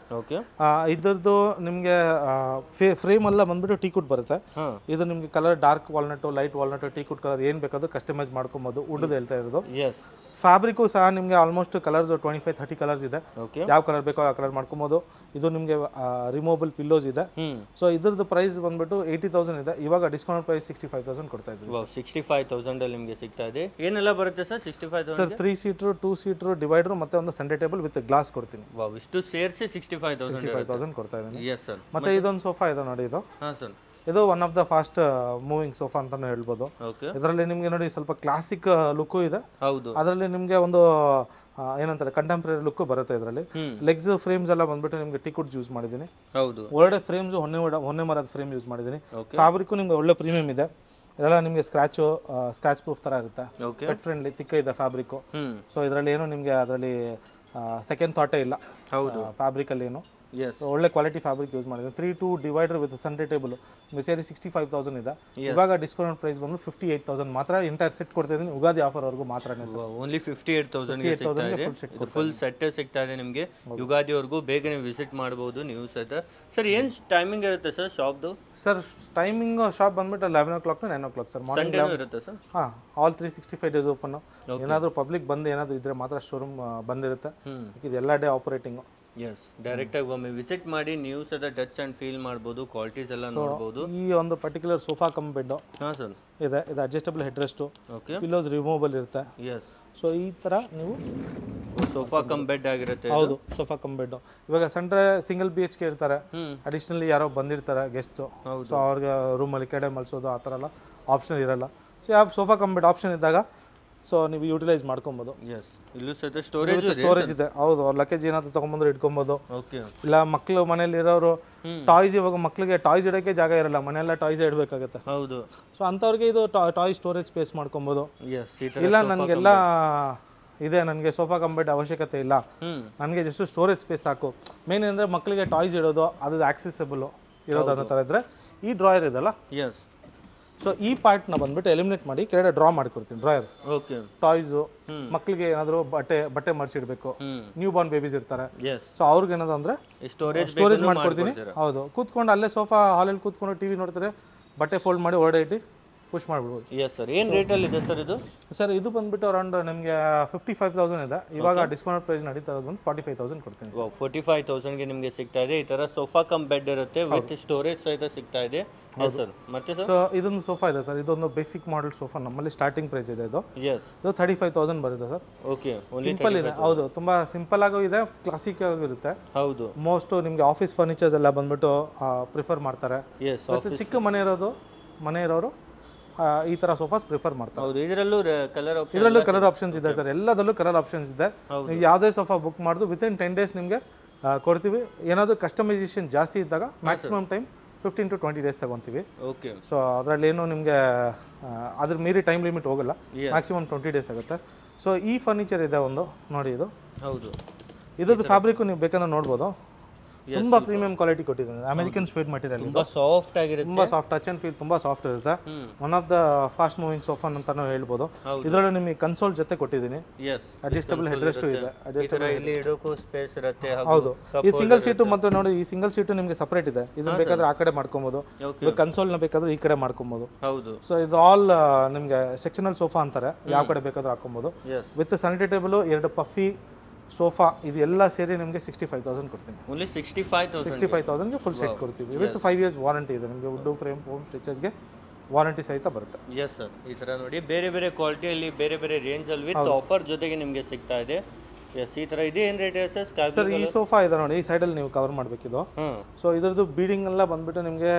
ಇದರದ್ದು ನಿಮಗೆ ಫ್ರೇಮ್ ಎಲ್ಲ ಬಂದ್ಬಿಟ್ಟು ಟೀಕುಡ್ ಬರುತ್ತೆ. ಇದು ನಿಮಗೆ colour dark walnut, light walnut, ಟೀಕುಡ್ colour ಏನ್ ಬೇಕಾದ್ರೂ ಕಸ್ಟಮೈಸ್ ಮಾಡ್ಕೊಬಹುದು. ವುಡ್ ಹೇಳ್ತಾ ಇರೋದು. ಫ್ಯಾಬ್ರಿಕ್ ಸಹ ನಿಮಗೆ ಆಲ್ಮೋಸ್ಟ್ ಕಲರ್ಸ್ 25-30 ಕಲರ್ಸ್ ಇದೆ. ಯಾವ ಕಲರ್ ಬೇಕೋ ಆ ಕಲರ್ ಮಾಡ್ಕೊಬಹುದು. ಇದು ನಿಮಗೆ ರಿಮೂವಬಲ್ ಪಿಲ್ಲೋಸ್ ಇದೆ. ಸೊ ಇದ್ರದ್ದು ಪ್ರೈಸ್ ಬಂದ್ಬಿಟ್ಟು 80,000 ಇದೆ, ಇವಾಗ ಡಿಸ್ಕೌಂಟ್ ಪ್ರೈಸ್ 65,000 ಕೊಡ್ತಾ ಇದ್ದೀವಿ. 65,000 ಅಲ್ಲಿ ನಿಮಗೆ ಸಿಗ್ತಾ ಇದೆ. ಏನೆಲ್ಲ ಬರುತ್ತೆ sir 65,000? Sir 3 seater, 2 seater divider ಮತ್ತೆ ಒಂದು ಸೆಂಟರ್ ಟೇಬಲ್ ವಿತ್ ಗ್ಲಾಸ್ ಕೊಡ್ತೀನಿ. ಇಷ್ಟು ಸೇರಿಸಿ 65,000 ಕೊಡ್ತಾ ಇದ್ದೀನಿ. Yes sir. ಮತ್ತೆ ಇದೊಂದು ಸೋಫಾ ಇದೆ ನೋಡಿ, ಇದು ಸರ್ ಇದು one of the fast moving sofa ಅಂತಾನು ಹೇಳ್ಬೋದು. ಇದರಲ್ಲಿ ನಿಮಗೆ ನೋಡಿ ಸ್ವಲ್ಪ ಕ್ಲಾಸಿಕ್ ಲುಕ್ ಇದೆ. ಅದರಲ್ಲಿ ನಿಮಗೆ ಒಂದು ಏನಂತಾರೆ ಕಂಟೆಂಪ್ರರಿ ಲುಕ್ ಬರುತ್ತೆ. ಇದರಲ್ಲಿ ಲೆಗ್ಸ್ ಫ್ರೇಮ್ಸ್ ಎಲ್ಲ ಬಂದ್ಬಿಟ್ಟು ನಿಮಗೆ ಟೀಕುಡ್ ಯೂಸ್ ಮಾಡಿದ್ದೀನಿ. ಒಳ್ಳೆ ಫ್ರೇಮ್ಸ್, ಹೊನ್ನೆ ಮರದ ಫ್ರೇಮ್ ಯೂಸ್ ಮಾಡಿದ್ದೀನಿ. ಫ್ಯಾಬ್ರಿಕ್ ನಿಮ್ಗೆ ಒಳ್ಳೆ ಪ್ರೀಮಿಯಂ ಇದೆ. ಇದೆಲ್ಲ ನಿಮಗೆ ಸ್ಕ್ರಾಚ್ ಪ್ರೂಫ್ ತರ ಇರುತ್ತೆ, ಪೆಟ್ ಫ್ರೆಂಡ್ಲಿ, ತಿಕ್ಕ ಇದೆ ಫ್ಯಾಬ್ರಿಕ್. ಸೊ ಇದರಲ್ಲಿ ಏನು ನಿಮಗೆ ಅದರಲ್ಲಿ ಸೆಕೆಂಡ್ ಥಾಟೇ ಇಲ್ಲ ಫ್ಯಾಬ್ರಿಕ್ ಅಲ್ಲಿ ಏನು. ಒಳ್ಳೆ ಕ್ವಾಲಿಟಿ ಫ್ಯಾಬ್ರಿಕ್ ಯೂಸ್ ಮಾಡಿದೆ. 3-2 ಡಿವೈಡರ್ ವಿತ್ ಸೆಂಟರ್ ಟೇಬಲ್ ಸೇರಿ 65,000 ಇದೆ. ಇವಾಗ ಡಿಸ್ಕೌಂಟ್ ಪ್ರೈಸ್ ಬಂದು 58,000 ಮಾತ್ರ. ಎಂಟೈರ್ ಸೆಟ್ ಕೊಡ್ತಾ ಇದ್ದೀನಿ, ಯುಗಾದಿ ಆಫರ್ ವರೆಗೂ ಮಾತ್ರ. ಓನ್ಲಿ 58,000 ಫುಲ್ ಸೆಟ್ ಸಿಗ್ತಾ ಇದೆ ನಿಮಗೆ ಯುಗಾದಿ ವರೆಗೂ. ಬೇಗ ನೀವು ವಿಸಿಟ್ ಮಾಡಬಹುದು ನೀವು ಸೆಟ್. ಸರ್ ಏನ್ ಟೈಮಿಂಗ್ ಇರುತ್ತೆ ಸರ್ ಶಾಪ್ದು? ಸರ್ ಟೈಮಿಂಗ್ ಶಾಪ್ ಬಂದ್ಬಿಟ್ಟು 11 o'clock to 9 o'clock sir. Sunday ಇರುತ್ತೆ ಸರ್? All 365 days open. ಏನಾದರೂ ಪಬ್ಲಿಕ್ ಬಂದು ಏನಾದರೂ ಇದ್ರೆ ಮಾತ್ರ ಶೋರೂಮ್ ಬಂದಿರುತ್ತೆ. ಇದು ಎಲ್ಲ ಡೇ ಆಪರೇಟಿಂಗ್. ಎಸ್, ಡೈರೆಕ್ಟ್ ಆಗಿ ಒಮ್ಮೆ ವಿಸಿಟ್ ಮಾಡಿ ನೀವು ಸಹ ಟಚ್ ಅಂಡ್ ಫೀಲ್ ಮಾಡಬಹುದು, ಕ್ವಾಲಿಟೀಸ್ ಎಲ್ಲ ನೋಡಬಹುದು. ಈ ಒಂದು particular sofa cum bed sir ಇದೆ. ಇದು adjustable head rest, pillows removable ಇರುತ್ತೆ. ಎಸ್. ಸೊ ಈ ತರ ನೀವು ಸೋಫಾ ಕಮ್ ಬೆಡ್ ಆಗಿರುತ್ತೆ. ಹೌದು, ಸೋಫಾ ಕಮ್ ಬೆಡ್. ಇವಾಗ ಸೆಂಟ್ರಲ್ ಸಿಂಗಲ್ BHK ಇರ್ತಾರೆ, ಅಡಿಷನಲಿ ಯಾರೋ ಬಂದಿರ್ತಾರೆ ಗೆಸ್ಟ್, ಸೊ ಅವ್ರಿಗೆ ರೂಮಲ್ಲಿ ಕೆಡೆ ಮಲ್ಸೋದು ಆ ಥರ ಎಲ್ಲ ಆಪ್ಷನ್ ಇರಲ್ಲ. ಸೊ ಯಾವ ಸೋಫಾ ಕಮ್ ಬೆಡ್ ಆಪ್ಷನ್ ಇದ್ದಾಗ ಸೊ ನೀವು ಯುಟಿಲೈಸ್ ಮಾಡ್ಕೊಬೋದು. ಎಸ್, ಇಲ್ಲೂ ಸಹಿತ ಸ್ಟೋರೇಜ್ ಇದೆ. ಹೌದು, ಅವ್ರ ಲಗೇಜ್ ಏನಾದ್ರು ತಗೊಂಬಂದ್ರೆ ಇಟ್ಕೊಬೋದು. ಇಲ್ಲ ಮಕ್ಕಳು ಮನೇಲಿ ಇರೋರು ಟಾಯ್ಸ್, ಇವಾಗ ಮಕ್ಕಳಿಗೆ ಟಾಯ್ಸ್ ಇಡೋಕ್ಕೆ ಜಾಗ ಇರಲ್ಲ, ಮನೆಯೆಲ್ಲ ಟಾಯ್ಸ್ ಇಡಬೇಕಾಗುತ್ತೆ. ಹೌದು. ಸೊ ಅಂಥವ್ರಿಗೆ ಇದು ಟಾಯ್ ಸ್ಟೋರೇಜ್ ಸ್ಪೇಸ್ ಮಾಡ್ಕೊಬೋದು. ಇಲ್ಲ ನನಗೆಲ್ಲ ಇದೆ, ನನಗೆ ಸೋಫಾ ಕಮ್ ಬೆಡ್ ಅವಶ್ಯಕತೆ ಇಲ್ಲ, ನನಗೆ ಜಸ್ಟ್ ಸ್ಟೋರೇಜ್ ಸ್ಪೇಸ್ ಸಾಕು. ಮೇನ್ ಅಂದರೆ ಮಕ್ಕಳಿಗೆ ಟಾಯ್ಸ್ ಇಡೋದು ಅದು ಆಕ್ಸೆಸಿಬಲ್ ಇರೋದು ಅನ್ನೋ ಥರ ಇದ್ರೆ ಈ ಡ್ರಾಯರ್ ಇದೆಲ್ಲ. ಎಸ್. ಸೊ ಈ ಪಾರ್ಟ್ನ ಬಂದ್ಬಿಟ್ಟು ಎಲಿಮಿನೇಟ್ ಮಾಡಿ ಕೆಳಗಡೆ ಡ್ರಾ ಮಾಡ್ಕೊಡ್ತೀನಿ ಡ್ರಾಯರ್. ಟಾಯ್ಸು, ಮಕ್ಕಳಿಗೆ ಏನಾದ್ರು ಬಟ್ಟೆ ಮರ್ಚಿಡ್ಬೇಕು, ನ್ಯೂ ಬಾರ್ನ್ ಬೇಬೀಸ್ ಇರ್ತಾರೆ, ಸೊ ಅವ್ರಿಗೆ ಏನಾದ್ರು ಅಂದ್ರೆ ಸ್ಟೋರೇಜ್ ಮಾಡ್ಕೊಡ್ತೀನಿ. ಹೌದು, ಕೂತ್ಕೊಂಡು ಅಲ್ಲೇ ಸೋಫಾ ಹಾಲಲ್ಲಿ ಕೂತ್ಕೊಂಡು ಟಿವಿ ನೋಡ್ತಾರೆ, ಬಟ್ಟೆ ಫೋಲ್ಡ್ ಮಾಡಿ ಹೊರಡೆ ಇಟ್ಟು ಪುಷ್ ಮಾಡ್ಬಿಡ್ಬೋದು. Yes sir. ಏನು ರೇಟಲ್ಲಿ ಇದೆ ಸರ್ ಇದು? ಸರ್ ಇದು ಬಂದ್ಬಿಟ್ಟು ಅರೌಂಡ್ ನಿಮಗೆ 55,000 ಇದೆ. ಇವಾಗ ಡಿಸ್ಕೌಂಟ್ ಪ್ರೈಸ್ ನಡೀತಾ ಇರೋದು ಬಂದು 45,000 ಕೊಡ್ತೀನಿ. 45,000ಗೆ ನಿಮಗೆ ಸಿಗ್ತಾ ಇದೆ. ಈ ತರ ಸೋಫಾ ಕಮ್ ಬೆಡ್ ಇರುತ್ತೆ ವಿತ್ ಸ್ಟೋರೇಜ್ ಸಹಿತ ಸಿಗ್ತಾ ಇದೆ. ಸರ್ ಮತ್ತೆ ಸರ್? ಸೊ ಇದೊಂದು ಸೋಫಾ ಇದೆ ಸರ್, ಇದೊಂದು ಬೇಸಿಕ್ ಮಾಡೆಲ್ ಸೋಫಾ, ನಮ್ಮಲ್ಲಿ ಸ್ಟಾರ್ಟಿಂಗ್ ಪ್ರೈಸ್ ಇದೆ. ಇದು 35,000 ಬರುತ್ತೆ ಸರ್. ಓಕೆ, ಸಿಂಪಲ್ ಇದೆ. ಹೌದು, ತುಂಬಾ ಸಿಂಪಲ್ ಆಗೂ ಇದೆ, ಕ್ಲಾಸಿಕ್ ಆಗೂ ಇರುತ್ತೆ. ಹೌದು, ಮೋಸ್ಟ್ ನಿಮಗೆ ಆಫೀಸ್ ಫರ್ನಿಚರ್ಸ್ ಎಲ್ಲ ಬಂದ್ಬಿಟ್ಟು ಪ್ರಿಫರ್ ಮಾಡ್ತಾರೆ. ಚಿಕ್ಕ ಮನೆ ಇರೋರು ಈ ತರ ಸೋಫಾಸ್ ಪ್ರಿಫರ್ ಮಾಡ್ತಾರೆ. ಹೌದು, ಇದರಲ್ಲೂ ಕಲರ್ ಆಪ್ಷನ್ಸ್ ಇದೆ ಸರ್. ಎಲ್ಲದಲ್ಲೂ ಕಲರ್ ಆಪ್ಷನ್ಸ್ ಇದೆ. ನೀವು ಯಾವುದೇ ಸೋಫಾ ಬುಕ್ ಮಾಡಿದ್ರು ವಿತಿನ್ 10 days ನಿಮಗೆ ಕೊಡ್ತೀವಿ. ಏನಾದರೂ ಕಸ್ಟಮೈಸೇಷನ್ ಜಾಸ್ತಿ ಇದ್ದಾಗ ಮ್ಯಾಕ್ಸಿಮಮ್ ಟೈಮ್ 15 to 20 days ತಗೊಂತೀವಿ. ಓಕೆ. ಸೊ ಅದರಲ್ಲಿ ಏನು ನಿಮಗೆ ಅದ್ರ ಮೀರಿ ಟೈಮ್ ಲಿಮಿಟ್ ಹೋಗಲ್ಲ, ಮ್ಯಾಕ್ಸಿಮಮ್ 20 days ಆಗುತ್ತೆ. ಸೊ ಈ ಫರ್ನಿಚರ್ ಇದೆ ಒಂದು ನೋಡಿ, ಇದು. ಹೌದು, ಇದ್ರದ್ದು ಫ್ಯಾಬ್ರಿಕ್ ನೀವು ಬೇಕಂದ್ರೆ ನೋಡ್ಬೋದು. ತುಂಬಾ ಪ್ರೀಮಿಯಂ ಕ್ವಾಲಿಟಿ ಕೊಟ್ಟಿದ್ದೀನಿ. ಅಮೆರಿಕನ್ ಸ್ಪೇಡ್ ಮಟೀರಿಯಲ್, ತುಂಬಾ ಸಾಫ್ಟ್ ಆಗಿರುತ್ತೆ, ತುಂಬಾ ಸಾಫ್ಟ್, ಟಚ್ ಅಂಡ್ ಫೀಲ್ ತುಂಬಾ ಸಾಫ್ಟ್ ಇರುತ್ತೆ. One of the fast moving sofa ಅಂತಾನು ಹೇಳ್ಬೋದು. ಇದರಲ್ಲಿ ನಿಮಗೆ ಕನ್ಸೋಲ್ ಜೊತೆ ಕೊಟ್ಟಿದ್ದೀನಿ. ಅಡ್ಜಸ್ಟಬಲ್ ಹೆಡ್ ರೆಸ್ಟ್ ಇದೆ, ಇಲ್ಲಿ ಇಡೋಕು ಸ್ಪೇಸ್ ಇರುತ್ತೆ. ಹೌದು, ಈ ಸಿಂಗಲ್ ಸೀಟು ಮತ್ತೆ ನೋಡಿ, ಈ ಸಿಂಗಲ್ ಸೀಟು ನಿಮಗೆ ಸಪರೇಟ್ ಇದೆ. ಇದನ್ನ ಬೇಕಾದ್ರೆ ಆ ಕಡೆ ಮಾಡ್ಕೊಬಹುದು, ಕನ್ಸೋಲ್ ನ ಬೇಕಾದ್ರೆ ಈ ಕಡೆ ಮಾಡ್ಕೊಬಹುದು. ಹೌದು, ಸೊ ಇದು ಆಲ್ ನಿಮಗೆ ಸೆಕ್ಷನಲ್ ಸೋಫಾ ಅಂತಾರೆ, ಯಾವ ಕಡೆ ಬೇಕಾದ್ರೂ ಹಾಕೊಬಹುದು. ವಿತ್ ಸ್ಯಾನಿಟರಿ ಟೇಬಲ್, 2 ಪಫಿ ಸೋಫಾ, ಇದು ಎಲ್ಲ ಸೇರಿ ನಿಮಗೆ 65,000 ಕೊಡ್ತೀನಿ. ಓನ್ಲಿ 65,000 ಫುಲ್ ಸೆಟ್ ಕೊಡ್ತೀವಿ. ವಿತ್ 5 years ವಾರಂಟಿ ಇದೆ ನಿಮಗೆ. ವುಡ್ ಫ್ರೇಮ್ ಫೋಮ್ ಸ್ಟಿಚಸ್ಗೆ ವಾರಂಟಿ ಸಹಿತ ಬರುತ್ತೆ. ಎಸ್ ಸರ್, ಈ ಥರ ನೋಡಿ ಬೇರೆ ಬೇರೆ ಕ್ವಾಲಿಟಿಯಲ್ಲಿ ಬೇರೆ ಬೇರೆ ರೇಂಜಲ್ಲಿ ವಿತ್ ಆಫರ್ ಜೊತೆಗೆ ನಿಮಗೆ ಸಿಗ್ತಾ ಇದೆ. ಎಸ್, ಈ ಥರ ಇದೆ. ಏನು ರೇಟ್ ಇದೆ ಸರ್? ಸರ್, ಈ ಸೋಫಾ ಇದೆ ನೋಡಿ, ಈ ಸೈಡಲ್ಲಿ ನೀವು ಕವರ್ ಮಾಡಬೇಕಿದು. ಸೊ ಇದ್ರದ್ದು ಬೀಡಿಂಗ್ ಎಲ್ಲ ಬಂದ್ಬಿಟ್ಟು ನಿಮಗೆ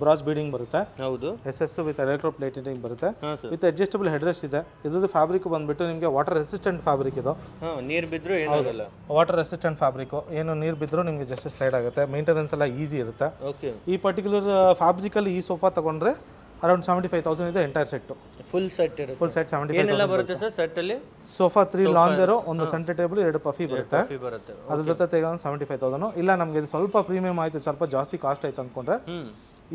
ಬ್ರಾಸ್ ಬೀಡಿಂಗ್ ಬರುತ್ತೆ. ಹೌದು, SS ವಿತ್ ಎಲೆಕ್ಟ್ರೋ ಪ್ಲೇಟಿಂಗ್ ಬರುತ್ತೆ. ವಿತ್ ಅಡ್ಜಸ್ಟಬಲ್ ಹೆಡ್ ರೆಸ್ಟ್ ಇದೆ. ಇದ್ರದ್ದು ಫ್ಯಾಬ್ರಿಕ್ ಬಂದ್ಬಿಟ್ಟು ನಿಮಗೆ ವಾಟರ್ ರೆಸಿಸ್ಟೆಂಟ್ ಫ್ಯಾಬ್ರಿಕ್ ಇದು. ನೀರು ಬಿದ್ದರೂ ಏನಾಗಲ್ಲ. ವಾಟರ್ ರೆಸಿಸ್ಟೆಂಟ್ ಫ್ಯಾಬ್ರಿಕ್, ಏನು ನೀರು ಬಿದ್ದರೂ ನಿಮಗೆ ಜಸ್ಟ್ ಸ್ಲೈಡ್ ಆಗುತ್ತೆ. ಮೇಂಟೆನೆನ್ಸ್ ಎಲ್ಲ ಈಸಿ ಇರುತ್ತೆ. ಓಕೆ, ಈ ಪರ್ಟಿಕ್ಯುಲರ್ ಫ್ಯಾಬ್ರಿಕಲ್ಲಿ ಈ ಸೋಫಾ ತಗೊಂಡ್ರೆ ಅರೌಂಡ್ 75,000 ಇದೆ ಎಂಟೈರ್ ಸೆಟ್. ಫುಲ್ ಸೆಟ್ ಇರುತ್ತೆ. ಫುಲ್ ಸೆಟ್ 75,000 ಏನೆಲ್ಲ ಬರುತ್ತೆ ಸರ್ ಸೆಟ್ ಅಲ್ಲಿ? ಸೋಫಾ 3 ಲಾಂಜರು, ಒಂದು ಸೆಂಟರ್ ಟೇಬಲ್, 2 ಪಫಿ ಬರುತ್ತೆ. ಅದ್ರ ಜೊತೆ ತೆಗೆದು 75,000. ಇಲ್ಲ ನಮಗೆ ಇದು ಸ್ವಲ್ಪ ಪ್ರೀಮಿಯಂ ಆಯ್ತು, ಸ್ವಲ್ಪ ಜಾಸ್ತಿ ಕಾಸ್ಟ್ ಆಯ್ತು ಅಂದ್ಕೊಂಡ್ರೆ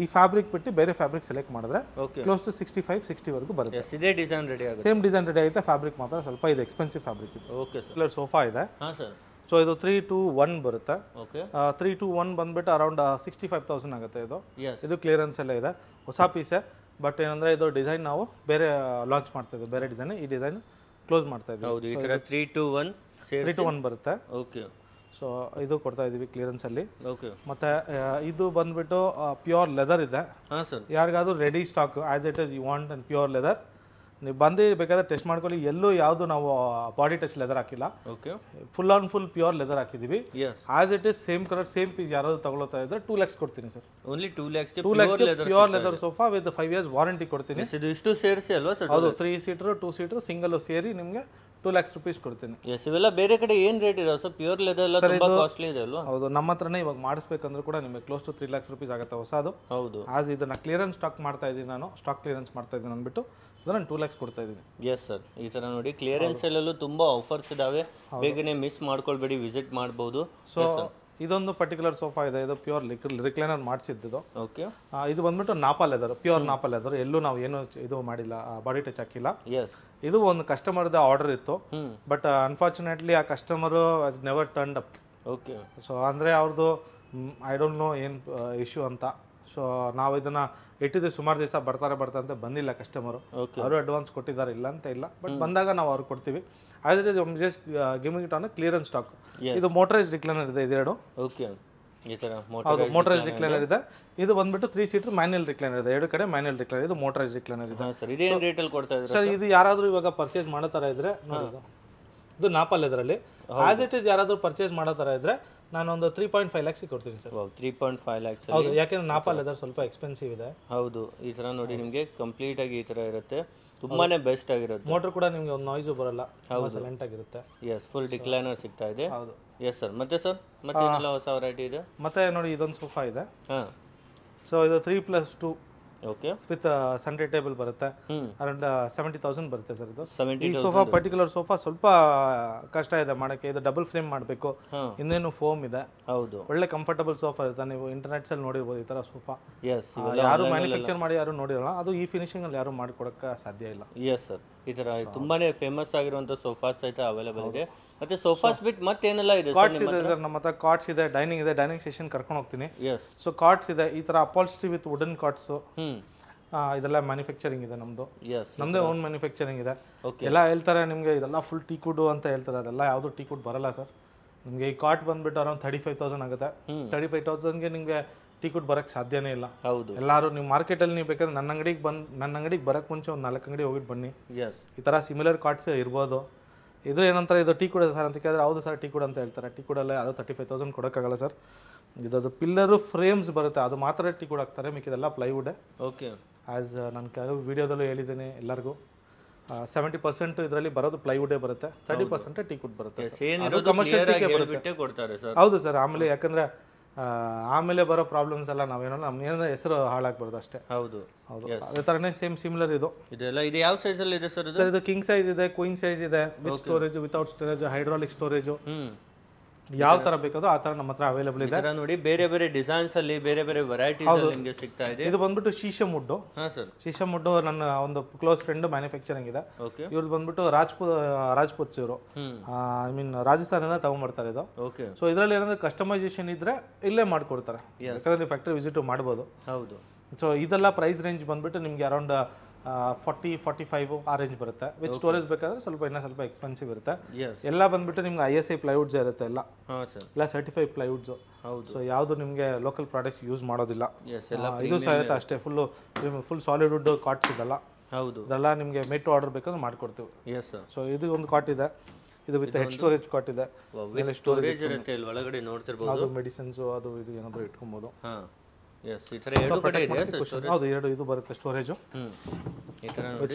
ಈ ಫ್ಯಾಬ್ರಿಕ್ ಬಿಟ್ಟು ಬೇರೆ ಫ್ಯಾಬ್ರಿಕ್ ಸೆಲೆಕ್ಟ್ ಮಾಡಿದ್ರೆ ಕ್ಲೋಸ್ ಟು 65-60 ವರೆಗೂ ಬರುತ್ತೆ. ಇದೇ ಡಿಸೈನ್ ರೆಡಿ ಆಗುತ್ತೆ. ಸೇಮ್ ಡಿಸೈನ್ ರೆಡಿ ಆಗುತ್ತೆ. ಫ್ಯಾಬ್ರಿಕ್ ಮಾತ್ರ ಸ್ವಲ್ಪ ಇದು ಎಕ್ಸ್ಪೆನ್ಸಿವ್ ಫ್ಯಾಬ್ರಿಕ್ ಇದು. ಓಕೆ ಸರ್, ಸೋಫಾ ಇದೆ. ಹಾಂ ಸರ್. ಸೊ ಇದು 3-2-1 ಬರುತ್ತೆ. ಓಕೆ, 3-2-1 ಬಂದ್ಬಿಟ್ಟು ಅರೌಂಡ್ 65,000 ಆಗುತ್ತೆ. ಇದು ಕ್ಲಿಯರೆನ್ಸ್ ಎಲ್ಲ ಇದೆ, ಹೊಸ ಪೀಸೆ. ಬಟ್ ಏನಂದ್ರೆ ಇದು ಡಿಸೈನ್ ನಾವು ಬೇರೆ ಲಾಂಚ್ ಮಾಡ್ತಾ ಇದ್ದೀವಿ, ಬೇರೆ ಡಿಸೈನ್. ಈ ಡಿಸೈನ್ ಕ್ಲೋಸ್ ಮಾಡ್ತಾ ಇದ್ದೀವಿ. ಹೌದು, ಈ ತರ 3-2-1 ಬರುತ್ತೆ. ಓಕೆ, ಸೊ ಇದು ಕೊಡ್ತಾ ಇದೀವಿ ಕ್ಲಿಯರೆನ್ಸ್ ಅಲ್ಲಿ. ಓಕೆ, ಮತ್ತೆ ಇದು ಬಂದ್ಬಿಟ್ಟು ಪ್ಯೂರ್ ಲೆದರ್ ಇದೆ. ಹಾಂ ಸರ್. ಯಾರಿಗಾದ್ರೂ ready stock as it is you want and pure leather, ನೀವು ಬಂದು ಬೇಕಾದ್ರೆ ಟೆಸ್ಟ್ ಮಾಡ್ಕೊಳ್ಳಿ. ಎಲ್ಲೂ ಯಾವುದು ನಾವು ಬಾಡಿ ಟಚ್ ಲೆದರ್ ಹಾಕಿಲ್ಲ. Okay, full on full pure leather ಹಾಕಿದೀವಿ. As it is same colour same piece ಯಾರಾದ್ರೂ ತಗೊಳ್ತಾ ಇದ್ರೆ 2 lakhs ಕೊಡ್ತೀನಿ sir. Only 2 lakhs pure leather sofa with 5 years warranty ಕೊಡ್ತೀನಿ. ಇದು ಇಷ್ಟು ಸೇರಿಸಿ ಅಲ್ವಾ ಸರ್? ಹೌದು, 3 seater 2 seater ಸಿಂಗಲ್ ಸೇರಿ ನಿಮಗೆ 2 lakhs rupees ಕೊಡ್ತೀನಿ. ಎಸ್, ಇವೆಲ್ಲ ಬೇರೆ ಕಡೆ ಏನು ರೇಟ್ ಇದೆ ಸರ್? ಪ್ಯೂರ್ ಲೆದರ್ ಎಲ್ಲ ತುಂಬಾ ಕಾಸ್ಟ್ಲಿ ಇದೆ ಅಲ್ವಾ? ಹೌದು, ನಮ್ಮ ಹತ್ರನೇ ಇವಾಗ ಮಾಡಿಸ್ಬೇಕಂದ್ರೂ ಕೂಡ ನಿಮಗೆ ಕ್ಲೋಸ್ ಟು 3 lakhs rupees ಆಗುತ್ತೆ ಹೊಸದು. ಹೌದು, ಆಸ್ ಇದನ್ನ ಕ್ಲಿಯರೆನ್ಸ್ ಸ್ಟಾಕ್ ಮಾಡ್ತಾ ಇದ್ದೀನಿ ನಾನು, ಸ್ಟಾಕ್ ಕ್ಲಿಯರೆನ್ಸ್ ಮಾಡ್ತಾ ಇದ್ದೀನಿ ಅಂದ್ಬಿಟ್ಟು ಇದನ್ನ 2 lakhs ಕೊಡ್ತಾ ಇದ್ದೀನಿ. ಎಸ್ ಸರ್, ಈ ತರ ನೋಡಿ ಕ್ಲಿಯರೆನ್ಸ್ ಅಲ್ಲೂ ತುಂಬಾ ಆಫರ್ಸ್ ಇದಾವೆ, ಬೇಗನೆ ಮಿಸ್ ಮಾಡ್ಕೊಳ್ಬೇಡಿ, ವಿಸಿಟ್ ಮಾಡಬಹುದು. ಸೊ ಇದೊಂದು ಪರ್ಟಿಕ್ಯುಲರ್ ಸೋಫಾ ಇದೆ, ಇದು ಪ್ಯೂರ್ ರಿಕ್ಲೈನರ್ ಮಾಡಿಸಿದ್ದು. ಓಕೆ, ಇದು ಬಂದ್ಬಿಟ್ಟು Napa leather, pure Napa leather. ಎಲ್ಲೂ ನಾವು ಏನು ಇದು ಮಾಡಿಲ್ಲ, ಬಾಡಿ ಟಚ್ ಹಾಕಿಲ್ಲ. ಎಸ್, ಇದು ಒಂದು ಕಸ್ಟಮರ್ದ ಆರ್ಡರ್ ಇತ್ತು, ಬಟ್ ಅನ್ಫಾರ್ಚುನೇಟ್ಲಿ ಆ customer has never turned up. Okay, so ಅಂದರೆ ಅವ್ರದ್ದು ಐ ಡೋಂಟ್ ನೋ ಏನು ಇಶ್ಯೂ ಅಂತ. ಸೊ ನಾವು ಇದನ್ನ ಇಟ್ಟಿದ್ದು ಸುಮಾರು ದಿವಸ ಬರ್ತಾರೆ ಅಂತ ಬಂದಿಲ್ಲ ಕಸ್ಟಮರು. ಅವರು ಅಡ್ವಾನ್ಸ್ ಕೊಟ್ಟಿದ್ದಾರೆ, ಇಲ್ಲ ಅಂತ ಇಲ್ಲ, ಬಟ್ ಬಂದಾಗ ನಾವು ಅವ್ರಿಗೆ ಕೊಡ್ತೀವಿ. ಆದರೆ just giving it on clearance stock. ಇದು ಮೋಟರೈಸ್ ರಿಕ್ಲೈನರ್ ಇದೆ, ಇದೆರಡು. ಓಕೆ, ಈ ತರ ಮೋಟರೈಸ್ ರಿಕ್ಲೈನರ್ ಇದೆ. ಇದು ಬಂದ್ಬಿಟ್ಟು 3 seater ಮ್ಯಾನ್ಯಲ್ ರಿಕ್ಲೈನರ್ ಇದೆ, 2 ಕಡೆ ಮ್ಯಾನ್ಯಲ್ ರಿಕ್ಲೈನರ್. ಇದು ಮೋಟರೈಸ್ ರಿಕ್ಲೈನರ್ ಇದೆ ಸರ್. ಇದೇನು ರೇಟ್ ಅಲ್ಲಿ ಕೊಡ್ತಾ ಇದ್ದಾರೆ ಸರ್? ಇದು ಯಾರಾದರೂ ಇವಾಗ ಪರ್ಚೇಸ್ ಮಾಡೋ ಥರ ಇದ್ರೆ ನೋಡಿ, ಇದು ನಾಪಾ ಲೆದರಲ್ಲಿ ಆಸ್ ಇಟ್ ಇಸ್ ಯಾರಾದರೂ ಪರ್ಚೇಸ್ ಮಾಡೋ ಥರ ಇದ್ರೆ ನಾನೊಂದು 3.5 lakhs ಕೊಡ್ತೀನಿ ಸರ್. 3.5 lakhs. ಹೌದು, ಯಾಕೆಂದ್ರೆ ನಾಪಾ ಲೆದರ್ ಸ್ವಲ್ಪ ಎಕ್ಸ್ಪೆನ್ಸಿವ್ ಇದೆ. ಹೌದು, ಈ ತರ ನೋಡಿ ನಿಮಗೆ ಕಂಪ್ಲೀಟ್ ಆಗಿ ಈ ತರ ಇರುತ್ತೆ, ತುಂಬಾನೇ ಬೆಸ್ಟ್ ಆಗಿರುತ್ತೆ. ಮೋಟರ್ ಕೂಡ ನಿಮಗೆ ಒಂದು ನಾಯ್ಸು ಬರಲ್ಲ, ಸೈಲೆಂಟ್ ಆಗಿರುತ್ತೆ. ಎಸ್, ಫುಲ್ ಡಿಕ್ಲೈನರ್ ಸಿಗ್ತಾ ಇದೆ. ಹೌದು. ಎಸ್ ಸರ್, ಮತ್ತೆ ಸರ್ ಮತ್ತೆ ಏನೆಲ್ಲ ಹೊಸ ವೆರೈಟಿ ಇದೆ? ಮತ್ತೆ ನೋಡಿ ಇದೊಂದು ಸೋಫಾ ಇದೆ. ಹಾಂ, ಸೊ ಇದು 3+2 ಓಕೆ ವಿತ್ ಸೆಂಟರ್ ಟೇಬಲ್ ಬರುತ್ತೆ. ಅರೌಂಡ್ 70,000 ಬರುತ್ತೆ ಸರ್ ಇದು. ಈ 70,000 ಸೋಫಾ ಪರ್ಟಿಕ್ಯುಲರ್ ಸೋಫಾ ಸ್ವಲ್ಪ ಕಷ್ಟ ಇದೆ ಮಾಡಕ್ಕೆ. ಇದು ಡಬಲ್ ಫ್ರೇಮ್ ಮಾಡಬೇಕು, ಇನ್ನೇನು ಫೋಮ್ ಇದೆ. ಹೌದು, ಒಳ್ಳೆ ಕಂಫರ್ಟಬಲ್ ಸೋಫಾ ಇರುತ್ತೆ. ನೀವು ಇಂಟರ್ನೆಟ್ಸ್ ಅಲ್ಲಿ ನೋಡಿರ್ಬೋದು ಈ ತರ ಸೋಫಾ. ಎಸ್, ಯಾರು ಮ್ಯಾನುಫ್ಯಾಕ್ಚರ್ ಮಾಡಿ ಯಾರು ನೋಡಿರಲ್ಲ, ಅದು ಈ ಫಿನಿಶಿಂಗ್ ಅಲ್ಲಿ ಯಾರು ಮಾಡಿಕೊಡಕ್ಕೆ ಸಾಧ್ಯ ಇಲ್ಲ. ಎಸ್ ಸರ್, ಈ ತರ ತುಂಬಾನೇ ಫೇಮಸ್ ಆಗಿರುವಂತ ಸೋಫಾಸ್ ಸಹಿತ ಅವೈಲೇಬಲ್ ಇದೆ. ಮತ್ತೆ ಸೋಫಾಸ್ ಬಿಟ್ ಮತ್ತೇನೆಲ್ಲ ಇದೆ ಕಾಟ್ಸ್ ಇದೆ ಸರ್ ನಮ್ಮ ಹತ್ರ. ಕಾಟ್ಸ್ ಇದೆ, ಡೈನಿಂಗ್ ಇದೆ, ಡೈನಿಂಗ್ ಸೆಷನ್ ಕರ್ಕೊಂಡು ಹೋಗ್ತೀನಿ. ಎಸ್, ಸೊ ಕಾಟ್ಸ್ ಇದೆ, ಈ ತರ ಅಪಾಲ್ಸ್ಟ್ರಿ ವಿತ್ ವುಡನ್ ಕಾಟ್ಸ್. ಇದೆಲ್ಲ ಮ್ಯಾನುಫ್ಯಾಕ್ಚರಿಂಗ್ ಇದೆ ನಮ್ದು. ನಮ್ದೇ ಓನ್ ಮ್ಯಾನುಫ್ಯಾಕ್ಚರಿಂಗ್ ಇದೆ. ಎಲ್ಲ ಹೇಳ್ತಾರೆ ನಿಮಗೆ ಇದೆಲ್ಲ ಫುಲ್ ಟೀಕುಡ್ ಅಂತ ಹೇಳ್ತಾರೆ, ಅದೆಲ್ಲ ಯಾವುದು ಟೀಕುಡ್ ಬರಲ್ಲ ಸರ್. ನಿಮಗೆ ಈ ಕಾಟ್ ಬಂದ್ಬಿಟ್ಟು ಅರೌಂಡ್ 35,000 ಆಗುತ್ತೆ. 35,000ಗೆ ನಿಮಗೆ ಟೀಕುಡ್ ಬರಕ್ಕೆ ಸಾಧ್ಯನೇ ಇಲ್ಲ. ಹೌದು, ಎಲ್ಲರೂ ನೀವು ಮಾರ್ಕೆಟಲ್ಲಿ ನೀವು ಬೇಕಾದ್ರೆ ನನ್ನ ಅಂಗಡಿಗೆ ಬರಕ್ಕೆ ಮುಂಚೆ ಒಂದು 4 ಅಂಗಡಿ ಹೋಗಿಟ್ಟು ಬನ್ನಿ. ಈ ಥರ ಸಿಮಿಲರ್ ಕಾಟ್ಸ್ ಇರ್ಬೋದು. ಇದು ಏನಂತಾರೆ, ಇದು ಟೀಕುಡ್ ಸರ್ ಅಂತ ಕೇಳಿದ್ರೆ ಹೌದು ಸರ್ ಟೀಕುಡ್ ಅಂತ ಹೇಳ್ತಾರೆ. ಟೀಕುಡಲ್ಲೇ ಅದು 35,000 ಕೊಡೋಕ್ಕಾಗಲ್ಲ ಸರ್. ಇದದು ಪಿಲ್ಲರು ಫ್ರೇಮ್ಸ್ ಬರುತ್ತೆ, ಅದು ಮಾತ್ರ ಟೀಕುಡ್ ಹಾಕ್ತಾರೆ, ಮಿಕ್ಕಿದೆಲ್ಲ ಪ್ಲೈವುಡ್. ಓಕೆ, ಆ್ಯಸ್ ನಾನು ಕೆಲವು ವಿಡಿಯೋದಲ್ಲೂ ಹೇಳಿದ್ದೀನಿ ಎಲ್ಲರಿಗೂ, 70% ಇದರಲ್ಲಿ ಬರೋದು ಪ್ಲೈವುಡೇ ಬರುತ್ತೆ, 30% ಟೀಕುಡ್ ಬರುತ್ತೆ. ಹೌದು ಸರ್. ಆಮೇಲೆ ಯಾಕಂದ್ರೆ ಆಮೇಲೆ ಬರೋ ಪ್ರಾಬ್ಲಮ್ಸ್ ಎಲ್ಲ ನಾವೇನೋ ನಮ್ಗೇನೋ ಹೆಸರು ಹಾಳಾಗ್ಬಾರ್ದು ಅಷ್ಟೇ. ಹೌದು ಹೌದು, ಅದೇ ಥರನೇ ಸೇಮ್ ಸಿಮಿಲರ್ ಇದು. ಇದೆಲ್ಲ ಇದು ಯಾವ ಸೈಜಲ್ಲಿ ಇದೆ ಸರ್? ಸರ್ ಇದು ಕಿಂಗ್ ಸೈಜ್ ಇದೆ, ಕ್ವೀನ್ ಸೈಜ್ ಇದೆ, with storage, without storage, hydraulic storage. ಯಾವ ತರ ಬೇಕಾದೋ ಆ ತರ ನಮ್ಮ ಹತ್ರ ಅವೈಲೇಬಲ್ ಇದೆ. ನೋಡಿ ಬೇರೆ ಬೇರೆ ಡಿಸೈನ್ಸ್ ಅಲ್ಲಿ ಬೇರೆ ಬೇರೆ ವೆರೈಟೀಸ್ ಅಲ್ಲಿ ನಿಮಗೆ ಸಿಗ್ತಾ ಇದೆ. ಇದು ಬಂದ್ಬಿಟ್ಟು ಶೀಶಮ್ ವುಡ್. ಹಾ ಸರ್, ಶೀಶಮ್ ವುಡ್ ನನ್ನ ಒಂದು ಕ್ಲೋಸ್ ಫ್ರೆಂಡ್ ಮ್ಯಾನುಫ್ಯಾಕ್ಚರಿಂಗ್ ಇದೆ. ಓಕೆ. ಇವ್ರದ್ದು ಬಂದ್ಬಿಟ್ಟು ರಾಜ್ಪುತ್ಸ್ ಇವರು, ಐ ಮೀನ್ ರಾಜಸ್ಥಾನದಿಂದ ತಗೊಂಡ್ಬರ್ತಾರೆ ಇದು. ಓಕೆ. ಸೊ ಇದರಲ್ಲಿ ಏನಂದ್ರೆ ಕಸ್ಟಮೈಸೇಷನ್ ಇದ್ರೆ ಇಲ್ಲೇ ಮಾಡ್ಕೊಡ್ತಾರೆ, ಯಾಕಂದ್ರೆ ಫ್ಯಾಕ್ಟರಿ ವಿಸಿಟ್ ಮಾಡ್ಬೋದು. ಹೌದು. ಸೊ ಇದೆಲ್ಲ ಪ್ರೈಸ್ ರೇಂಜ್ ಬಂದ್ಬಿಟ್ಟು ನಿಮ್ಗೆ ಅರೌಂಡ್ 40-45 ಆ ರೇಂಜ್ ಬರುತ್ತೆ. ವಿತ್ ಸ್ಟೋರೇಜ್ ಬೇಕಾದ್ರೆ ಸ್ವಲ್ಪ ಎಕ್ಸ್ಪೆನ್ಸಿವ್ ಇರುತ್ತೆ. ಎಲ್ಲ ಬಂದ್ಬಿಟ್ಟು ನಿಮ್ಗೆ ISI ಪ್ಲೈವುಡ್ಸ್ ಇರುತ್ತೆ ಎಲ್ಲ ಸರ್ಟಿಫೈಡ್ ಪ್ಲೈವುಡ್ಸ್. ಸೊ ಯಾವುದು ನಿಮಗೆ ಲೋಕಲ್ ಪ್ರಾಡಕ್ಟ್ಸ್ ಯೂಸ್ ಮಾಡೋದಿಲ್ಲ. ಇದು ಸಹ ಇರುತ್ತೆ ಅಷ್ಟೇ, ಫುಲ್ ಸಾಲಿಡ್ ವುಡ್ ಕಾಟ್ಸ್ ಇದೆಲ್ಲ. ಹೌದು, ಇದೆಲ್ಲ ನಿಮಗೆ ಮೇಟ್ ಆರ್ಡರ್ ಬೇಕಾದ್ರೆ ಮಾಡ್ಕೊಡ್ತೀವಿ. ಸೊ ಇದು ಒಂದು ಕಾಟ್ ಇದೆ, ಇದು ವಿತ್ ಹೆಡ್ ಸ್ಟೋರೇಜ್ ಕಾಟ್ ಇದೆ. ಸ್ಟೋರೇಜ್ ಇರುತ್ತೆ ಒಳಗಡೆ, ನೋಡ್ತಿರ್ಬೋದು. ಅದು ಮೆಡಿಸಿನ್ಸ್ ಅದು ಇದು ಏನಾದರೂ ಇಟ್ಕೊಬೋದು. ಹೌದು, ಎರಡು ಇದು ಬರುತ್ತೆ ಸ್ಟೋರೇಜ್.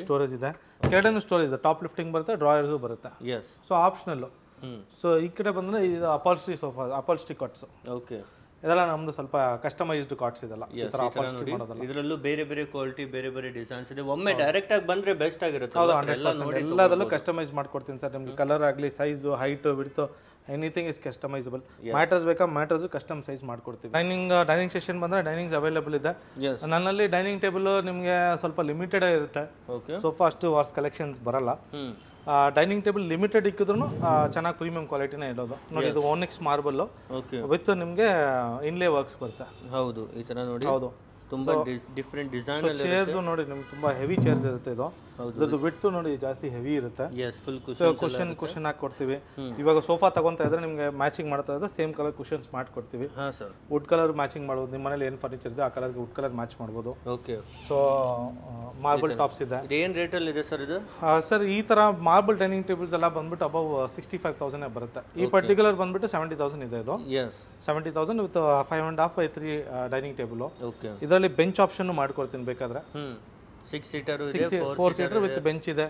ಸ್ಟೋರೇಜ್ ಇದೆ, ಕೆಳಗಡೆ ಸ್ಟೋರೇಜ್ ಇದೆ, ಟಾಪ್ ಲಿಫ್ಟಿಂಗ್ ಬರುತ್ತೆ, ಡ್ರಾಯರ್ಸ್ ಬರುತ್ತೆ. So optional. ಸೊ ಈ ಕಡೆ ಬಂದ್ರೆ ಇದು upholstery sofa, upholstery quartz. Okay. ಇದೆಲ್ಲ ನಮ್ದು ಸ್ವಲ್ಪ ಕಸ್ಟಮೈಸ್ಡ್ ಕಾಟ್ಸ್ ಇದೆಲ್ಲ. ಇದರಲ್ಲೂ ಬೇರೆ ಬೇರೆ ಕ್ವಾಲಿಟಿ, ಬೇರೆ ಬೇರೆ ಡಿಸೈನ್ಸ್ ಇದೆ. ಒಮ್ಮೆ ಡೈರೆಕ್ಟ್ ಆಗಿ ಬಂದ್ರೆ ಬೆಸ್ಟ್ ಆಗಿರುತ್ತೆ. ಎಲ್ಲದಲ್ಲೂ ಕಸ್ಟಮೈಸ್ ಮಾಡ್ಕೊಡ್ತೀನಿ ಸರ್. ನಿಮ್ಗೆ ಕಲರ್ ಆಗಲಿ, size, height, width, anything is customisable. Matters ಬೇಕಾ ಮ್ಯಾಟರ್ಸ್ ಕಸ್ಟಮ್ ಸೈಜ್ ಮಾಡ್ಕೊಡ್ತೀವಿ. ಡೈನಿಂಗ್ ಸೆಷನ್ ಬಂದ್ರೆ ಡೈನಿಂಗ್ಸ್ ಅವೈಲೇಬಲ್ ಇದೆ. ನನ್ನಲ್ಲಿ ಡೈನಿಂಗ್ ಟೇಬಲ್ ನಿಮಗೆ ಸ್ವಲ್ಪ ಲಿಮಿಟೆಡ್ ಇರುತ್ತೆ. ಸೋಫಾ ಅಷ್ಟು ವಾರ್ಸ್ ಕಲೆಕ್ಷನ್ಸ್ ಬರಲ್ಲ. ಡೈನಿಂಗ್ ಟೇಬಲ್ ಲಿಮಿಟೆಡ್ ಇಕ್ಕಿದ್ರು ಚೆನ್ನಾಗಿ ಪ್ರೀಮಿಯಂ ಕ್ವಾಲಿಟಿನೇ ಇರೋದು. ನೋಡಿ, ಇದು ಓನಿಕ್ಸ್ ಮಾರ್ಬಲ್ ವಿತ್ ನಿಮಗೆ ಇನ್ಲೇ ವರ್ಕ್ಸ್ ಬರುತ್ತೆ. ಹೌದು, ಈ ತರ ನೋಡಿ. ಹೌದು, ತುಂಬಾ ಡಿಫರೆಂಟ್ ಡಿಸೈನ್ ಅಲ್ಲಿ ಚೇರ್ಸ್ ನೋಡಿ, ನಿಮ್ಗೆ ತುಂಬಾ ಹೆವಿ ಚೇರ್ಸ್ ಇರುತ್ತೆ. ಇದು ವಿಡ್ತ್ ನೋಡಿ ಜಾಸ್ತಿ ಹೆವಿ ಇರುತ್ತೆ. ಕುಷನ್ ಹಾಕಿ ಕೊಡ್ತೀವಿ. ಇವಾಗ ಸೋಫಾ ತಗೊಂತ ಇದ್ರೆ ನಿಮ್ಗೆ ಮ್ಯಾಚಿಂಗ್ ಮಾಡ್ತಾ ಇದ್ರೆ ಸೇಮ್ ಕಲರ್ ಕುಷನ್ಸ್ ಮಾಡ್ಕೊಡ್ತೀವಿ. ವುಡ್ ಕಲರ್ ಮ್ಯಾಚಿಂಗ್ ಮಾಡೋದು, ನಿಮ್ಮ ಮನೇಲಿ ಏನು ಫರ್ನಿಚರ್ ಇದೆ ಆ ಕಲರ್ಗೆ ವುಡ್ ಕಲರ್ ಮ್ಯಾಚ್ ಮಾಡ್ಬೋದು. ಓಕೆ. ಸೊ ಮಾರ್ಬಲ್ ಟಾಪ್ಸ್ ಇದೆ. ಏನು ರೇಟ್ ಅಲ್ಲಿ ಇದೆ ಸರ್ ಇದು? ಸರ್ ಈ ತರ ಮಾರ್ಬಲ್ ಡೈನಿಂಗ್ ಟೇಬಲ್ಸ್ ಎಲ್ಲ ಬಂದ್ಬಿಟ್ಟು ಅಬೌವ್ 65,000 ಬರುತ್ತೆ. ಈ ಪರ್ಟಿಕ್ಯುಲರ್ ಬಂದ್ಬಿಟ್ಟು 70,000 ಇದೆ. ಇದು 70,000 ವಿತ್ 5.5x3 ಡೈನಿಂಗ್ ಟೇಬಲ್. ಇದರಲ್ಲಿ ಬೆಂಚ್ ಆಪ್ಷನ್ ಮಾಡ್ಕೊಡ್ತೀನಿ ಬೇಕಾದ್ರೆ. 6 ಸೀಟರ್, 4 ಸೀಟರ್ ವಿತ್ ಬೆಂಚ್ ಇದೆ.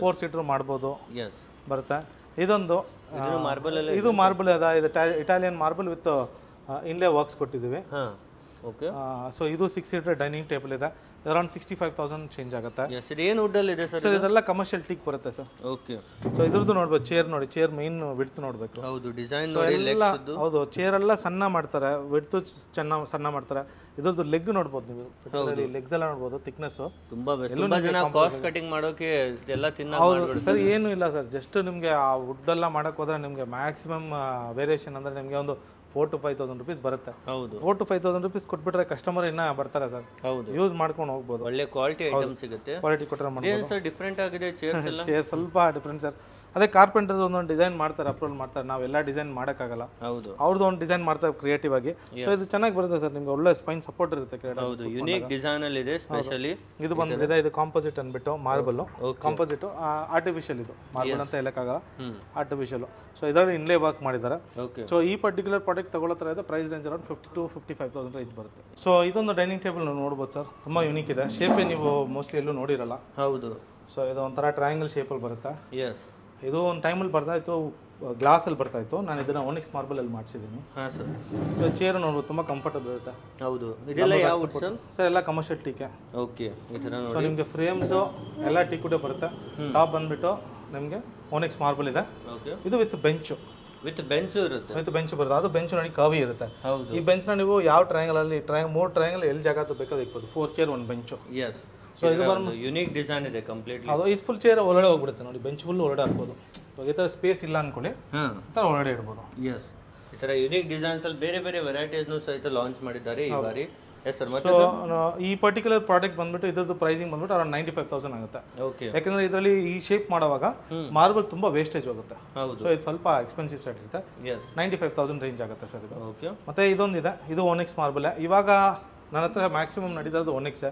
4 ಸೀಟರ್ ಮಾಡ್ಬೋದು, ಬರುತ್ತೆ. ಇದೊಂದು ಇದು ಮಾರ್ಬಲ್ ಅದ, ಇದು ಇಟಾಲಿಯನ್ ಮಾರ್ಬಲ್ ವಿತ್ ಇನ್ಲೇ ವರ್ಕ್ಸ್ ಕೊಟ್ಟಿದ್ದೀವಿ. ಓಕೆ. ಸೊ ಇದು 6 ಸೀಟರ್ ಡೈನಿಂಗ್ ಟೇಬಲ್ ಇದೆ. ಅರೌಂಡ್ 65,000 ಚೇಂಜ್ ಆಗುತ್ತೆ. ಏನು ವುಡ್ ಅಲ್ಲಿ ಇದೆ ಸರ್? ಇದೆಲ್ಲ ಕಮರ್ಷಿಯಲ್ ಟೀಕ್ ಬರುತ್ತೆ ಸರ್. ಓಕೆ. ಸೊ ಇದ್ರದ್ದು ನೋಡ್ಬೇಕು, ಚೇರ್ ನೋಡಿ, ಚೇರ್ ಮೈನ್ ವಿಡ್ತ್ ನೋಡ್ಬೇಕು. ಹೌದು, ಡಿಸೈನ್ ನೋಡಿ, ಲೆಗ್ಸ್. ಹೌದು, ಚೇರ್ ಎಲ್ಲ ಸಣ್ಣ ಮಾಡ್ತಾರೆ, ವಿಡ್ತ್ ಸಣ್ಣ ಮಾಡ್ತಾರೆ. ಇದ್ರದ್ದು ಲೆಗ್ ನೋಡ್ಬೋದು ನೀವು, ಲೆಗ್ಸ್ ಎಲ್ಲ ನೋಡ್ಬೋದು, ಥಿಕ್ನೆಸ್ ತುಂಬಾ ಕಾಸ್ಟ್ ಕಟಿಂಗ್ ಮಾಡೋಕೆ ಎಲ್ಲ ಹೌದು ಸರ್. ಏನು ಇಲ್ಲ ಸರ್, ಜಸ್ಟ್ ನಿಮ್ಗೆ ಆ ವುಡ್ ಎಲ್ಲ ಮಾಡಕ್ ಹೋದ್ರೆ ನಿಮ್ಗೆ ಮ್ಯಾಕ್ಸಿಮಮ್ ವೇರಿಯೇಷನ್ ಅಂದ್ರೆ ನಿಮ್ಗೆ ಒಂದು 4,000 to 5,000 rupees ಬರುತ್ತೆ. ಹೌದು, 4,000 to 5,000 rupees ಕೊಟ್ಬಿಟ್ರೆ ಕಸ್ಟಮರ್ ಇನ್ನ ಬರ್ತಾರೆ ಸರ್. ಹೌದು, ಯೂಸ್ ಮಾಡ್ಕೊಂಡು ಹೋಗ್ಬೋದು. ಒಳ್ಳೆ ಕ್ವಾಲಿಟಿ ಐಟಮ್ ಸಿಗುತ್ತೆ. ಕ್ವಾಲಿಟಿ ಕೊಟ್ಟರೆ ಮಾಡ್ಬೋದು ಸರ್. ಡಿಫರೆಂಟ್ ಆಗಿದೆ ಚೇರ್ಸ್ ಎಲ್ಲ. ಚೇರ್ ಸ್ವಲ್ಪ ಡಿಫರೆಂಟ್ ಸರ್. ಅದೇ ಕಾರ್ಪೆಂಟರ್ಸ್ ಒಂದೊಂದು ಡಿಸೈನ್ ಮಾಡ್ತಾರೆ, ಅಪ್ರೋಲ್ ಮಾಡ್ತಾರೆ. ನಾವೆಲ್ಲ ಡಿಸೈನ್ ಮಾಡೋಕ್ಕಾಗಲ್ಲ. ಹೌದು, ಅವ್ರದ್ದು ಒಂದು ಡಿಸೈನ್ ಮಾಡ್ತಾರೆ ಕ್ರಿಯೇಟಿವ್ ಆಗಿ. ಸೊ ಇದು ಚೆನ್ನಾಗಿ ಬರುತ್ತೆ ಸರ್, ನಿಮ್ಗೆ ಒಳ್ಳೆ ಸ್ಪೈನ್ ಸಪೋರ್ಟ್ ಇರುತ್ತೆ. ಹೌದು, ಯುನೀಕ್ ಡಿಸೈನ್ ಅಲ್ಲಿ ಇದೆ. ಸ್ಪೆಷಲಿ ಇದು ಬಂದ್ಬಿಟ್ಟಿದೆ, ಇದು ಕಾಂಪೋಸಿಟ್ ಅಂದ್ಬಿಟ್ಟು ಮಾರ್ಬಲ್. ಕಾಂಪೋಸಿಟ್ ಆರ್ಟಿಫಿಷಿಯಲ್, ಇದು ಮಾರ್ಬಲ್ ಅಂತ ಹೇಳಕ್ಕಾಗಲ್ಲ, ಆರ್ಟಿಫಿಷಿಯಲ್. ಸೊ ಇದರಲ್ಲಿ ಇನ್ಲೇ ವರ್ಕ್ ಮಾಡಿದ್ದಾರೆ. ಸೊ ಈ ಪರ್ಟಿಕ್ಯುಲರ್ ಪ್ರಾಡಕ್ಟ್ ತಗೊಳ್ಳೋ ಇದೆ price range around 50,000 to 55,000 range ಬರುತ್ತೆ. ಸೊ ಇದೊಂದು ಡೈನಿಂಗ್ ಟೇಬಲ್ ನೋಡ್ಬೋದು ಸರ್, ತುಂಬಾ ಯುನೀಕ್ ಇದೆ. ಶೇಪೇ ನೀವು ಮೋಸ್ಟ್ಲಿ ಎಲ್ಲೂ ನೋಡಿರಲ್ಲ. ಹೌದು. ಸೊ ಇದು ಒಂಥರ ಟ್ರಯಾಂಗಲ್ ಶೇಪಲ್ಲಿ ಬರುತ್ತೆ. ಎಸ್. ಇದು ಒಂದು ಟೈಮಲ್ಲಿ ಬರ್ತಾ ಇತ್ತು, ಗ್ಲಾಸಲ್ಲಿ ಬರ್ತಾ ಇತ್ತು. ನಾನು ಇದನ್ನ ಓನಿಕ್ಸ್ ಮಾರ್ಬಲ್ ಅಲ್ಲಿ ಮಾಡಿಸಿದ್ದೀನಿ. ಹಾಂ ಸರ್. ಸೊ ಚೇರ್ ನೋಡ್ಬೋದು, ತುಂಬ ಕಂಫರ್ಟಬಲ್ ಇರುತ್ತೆ. ಹೌದು, ಇದೆಲ್ಲ ಯಾವ ವುಡ್ ಸರ್? ಸರ್ ಎಲ್ಲ ಕಮರ್ಷಿಯಲ್ ಟೀಕೆ. ಓಕೆ. ಈ ಥರ ನೋಡಿ. ಸೊ ನಿಮಗೆ ಫ್ರೇಮ್ಸು ಎಲ್ಲ ಟೀಕುಟೇ ಬರುತ್ತೆ. ಟಾಪ್ ಬಂದ್ಬಿಟ್ಟು ನಿಮಗೆ ಓನಿಕ್ಸ್ ಮಾರ್ಬಲ್ ಇದೆ. ಓಕೆ. ಇದು ವಿತ್ ಬೆಂಚು. ವಿತ್ ಬೆಂಚ್ ಇರುತ್ತೆ. ವಿತ್ ಬೆಂಚ್ ಬರುತ್ತೆ. ಅದು ಬೆಂಚ್ ನೋಡಿ ಕವಿ ಇರುತ್ತೆ. ಹೌದು. ಈ ಬೆಂಚ್ನ ನೀವು ಯಾವ ಟ್ರಯಾಂಗಲ್ ಅಲ್ಲಿ 3 ಟ್ರಯಾಂಗಲ್ ಎಲ್ಲಿ ಜಾಗ ಬೇಕಾದ್ರೂ ಇಕ್ಬೋದು. 4 ಚೇರ್ 1 ಬೆಂಚು. ಎಸ್. ಸೊ ಇದು ಒಂದು ಯುನೀಕ್ ಡಿಸೈನ್ ಇದೆ ಕಂಪ್ಲೀಟ್ಲಿ. ಅದು ಇದು ಫುಲ್ ಚೇರ್ ಒಳಗಡೆ ಹೋಗ್ಬಿಡುತ್ತೆ ನೋಡಿ, ಬೆಂಚ್ ಫುಲ್ ಒಳಗಡೆ ಹಾಕ್ಬೋದು. ಈ ಥರ ಸ್ಪೇಸ್ ಇಲ್ಲ ಅನ್ಕೊಳ್ಳಿ, ಈ ಥರ ಒಳಗಡೆ ಇಡ್ಬೋದು. ಎಸ್. ಈ ಥರ ಯುನೀಕ್ ಡಿಸೈನ್ಸ್ ಅಲ್ಲಿ ಬೇರೆ ಬೇರೆ ವೆರೈಟೀಸ್ನು ಸಹಿತ ಲಾಂಚ್ ಮಾಡಿದ್ದಾರೆ ಈ ಬಾರಿ. Yes sir. ಮತ್ತೆ ಈ ಪರ್ಟಿಕ್ಯುಲರ್ ಪ್ರಾಡಕ್ಟ್ ಬಂದ್ಬಿಟ್ಟು ಇದ್ರದ್ದು ಪ್ರೈಸಿಂಗ್ ಬಂದ್ಬಿಟ್ಟು ಅರೌಂಡ್ 95,000 ಆಗುತ್ತೆ. ಓಕೆ. ಯಾಕಂದ್ರೆ ಇದರಲ್ಲಿ ಈ ಶೇಪ್ ಮಾಡುವಾಗ ಮಾರ್ಬಲ್ ತುಂಬಾ ವೇಸ್ಟೇಜ್ ಹೋಗುತ್ತೆ. ಹೌದು. ಸೊ ಇದು ಸ್ವಲ್ಪ ಎಕ್ಸ್ಪೆನ್ಸಿವ್ ಸೈಡ್ ಇರುತ್ತೆ. 95,000 ರೇಂಜ್ ಆಗುತ್ತೆ ಸರ್ ಇದು. ಓಕೆ. ಮತ್ತೆ ಇದೊಂದಿದೆ, ಇದು ಓನಿಕ್ಸ್ ಮಾರ್ಬಲ್. ಇವಾಗ ನನ್ನ ಹತ್ರ ಮ್ಯಾಕ್ಸಿಮಮ್ ನಡೀತದ್ದು ಓನಿಕ್ಸ್,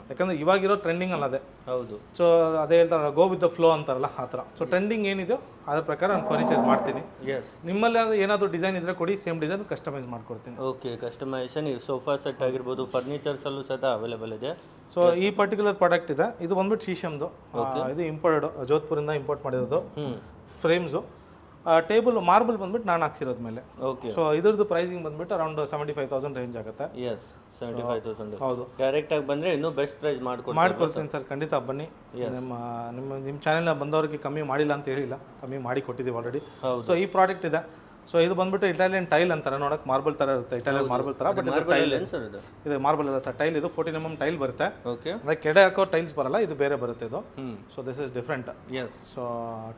ಯಾಕಂದ್ರೆ ಇವಾಗಿರೋ ಟ್ರೆಂಡಿಂಗ್ ಅಲ್ಲ ಅದೇ. ಹೌದು. ಸೊ ಅದೇ ಹೇಳ್ತಾರಲ್ಲ, ಗೋ ವಿತ್ ದ ಫ್ಲೋ ಅಂತಾರಲ್ಲ ಆ ಥರ. ಸೊ ಟ್ರೆಂಡಿಂಗ್ ಏನಿದೆಯೋ ಅದ್ರ ಪ್ರಕಾರ ನಾನು ಫರ್ನಿಚರ್ಸ್ ಮಾಡ್ತೀನಿ. ಎಸ್. ನಿಮ್ಮಲ್ಲಿ ಏನಾದರೂ ಡಿಸೈನ್ ಇದ್ರೆ ಕೊಡಿ, ಸೇಮ್ ಡಿಸೈನ್ ಕಸ್ಟಮೈಸ್ ಮಾಡ್ಕೊಡ್ತೀನಿ. ಓಕೆ. ಕಸ್ಟಮೈಸೇಷನ್ ಸೋಫಾ ಸೆಟ್ ಆಗಿರ್ಬೋದು, ಫರ್ನಿಚರ್ಸ್ ಅಲ್ಲೂ ಸಹಿತ ಅವೈಲೇಬಲ್ ಇದೆ. ಸೊ ಈ ಪರ್ಟಿಕ್ಯುಲರ್ ಪ್ರಾಡಕ್ಟ್ ಇದೆ, ಇದು ಬಂದ್ಬಿಟ್ಟು ಶೀಶಮ್ದು. ಇದು ಇಂಪೋರ್ಟೆಡ್, ಜೋಧ್ಪುರಿಂದ ಇಂಪೋರ್ಟ್ ಮಾಡಿರೋದು. ಫ್ರೇಮ್ಸು. ಟೇಬಲ್ ಮಾರ್ಬಲ್ ಬಂದ್ಬಿಟ್ಟು ನಾನು ಹಾಕ್ಸಿರೋದ್ ಮೇಲೆ. ಓಕೆ. ಸೊ ಇದ್ರದ್ದು ಪ್ರೈಸಿಂಗ್ ಬಂದ್ಬಿಟ್ಟು ಅರೌಂಡ್ 75,000 ರೇಂಜ್ ಆಗುತ್ತೆ. ಎಸ್. 75,000. ಹೌದು. ಡೈರೆಕ್ಟ್ ಆಗಿ ಬಂದ್ರೆ ಇನ್ನೂ ಬೆಸ್ಟ್ ಪ್ರೈಸ್ ಮಾಡ್ಕೊಡ್ತೀನಿ ಸರ್, ಖಂಡಿತ ಬನ್ನಿ. ನಿಮ್ಮ ಚಾನೆಲ್ನ ಬಂದವರಿಗೆ ಕಮ್ಮಿ ಮಾಡಿಲ್ಲ ಅಂತ ಹೇಳಿಲ್ಲ, ಕಮ್ಮಿ ಮಾಡಿ ಕೊಟ್ಟಿದ್ದೀವಿ ಆಲ್ರೆಡಿ. ಸೊ ಈ ಪ್ರಾಡಕ್ಟ್ ಇದೆ. ಸೊ ಇದು ಬಂದ್ಬಿಟ್ಟು ಇಟಾಲಿಯನ್ ಟೈಲ್ ಅಂತಾರೆ, ನೋಡಕ್ ಮಾರ್ಬಲ್ ತರ ಇರುತ್ತೆ, ಇಟಾಲಿಯನ್ ಮಾರ್ಬಲ್ ತರ. ಬಟ್ ಇದು ಮಾರ್ಬಲ್ ಅಲ್ಲ ಸರ್, ಟೈಲ್. ಇದು 14 mm ಟೈಲ್ ಬರುತ್ತೆ. ಅಂದ್ರೆ ಕೆಡೆ ಹಾಕೋ ಟೈಲ್ಸ್ ಬರಲ್ಲ, ಇದು ಬೇರೆ ಬರುತ್ತೆ ಇದು. So this is different. So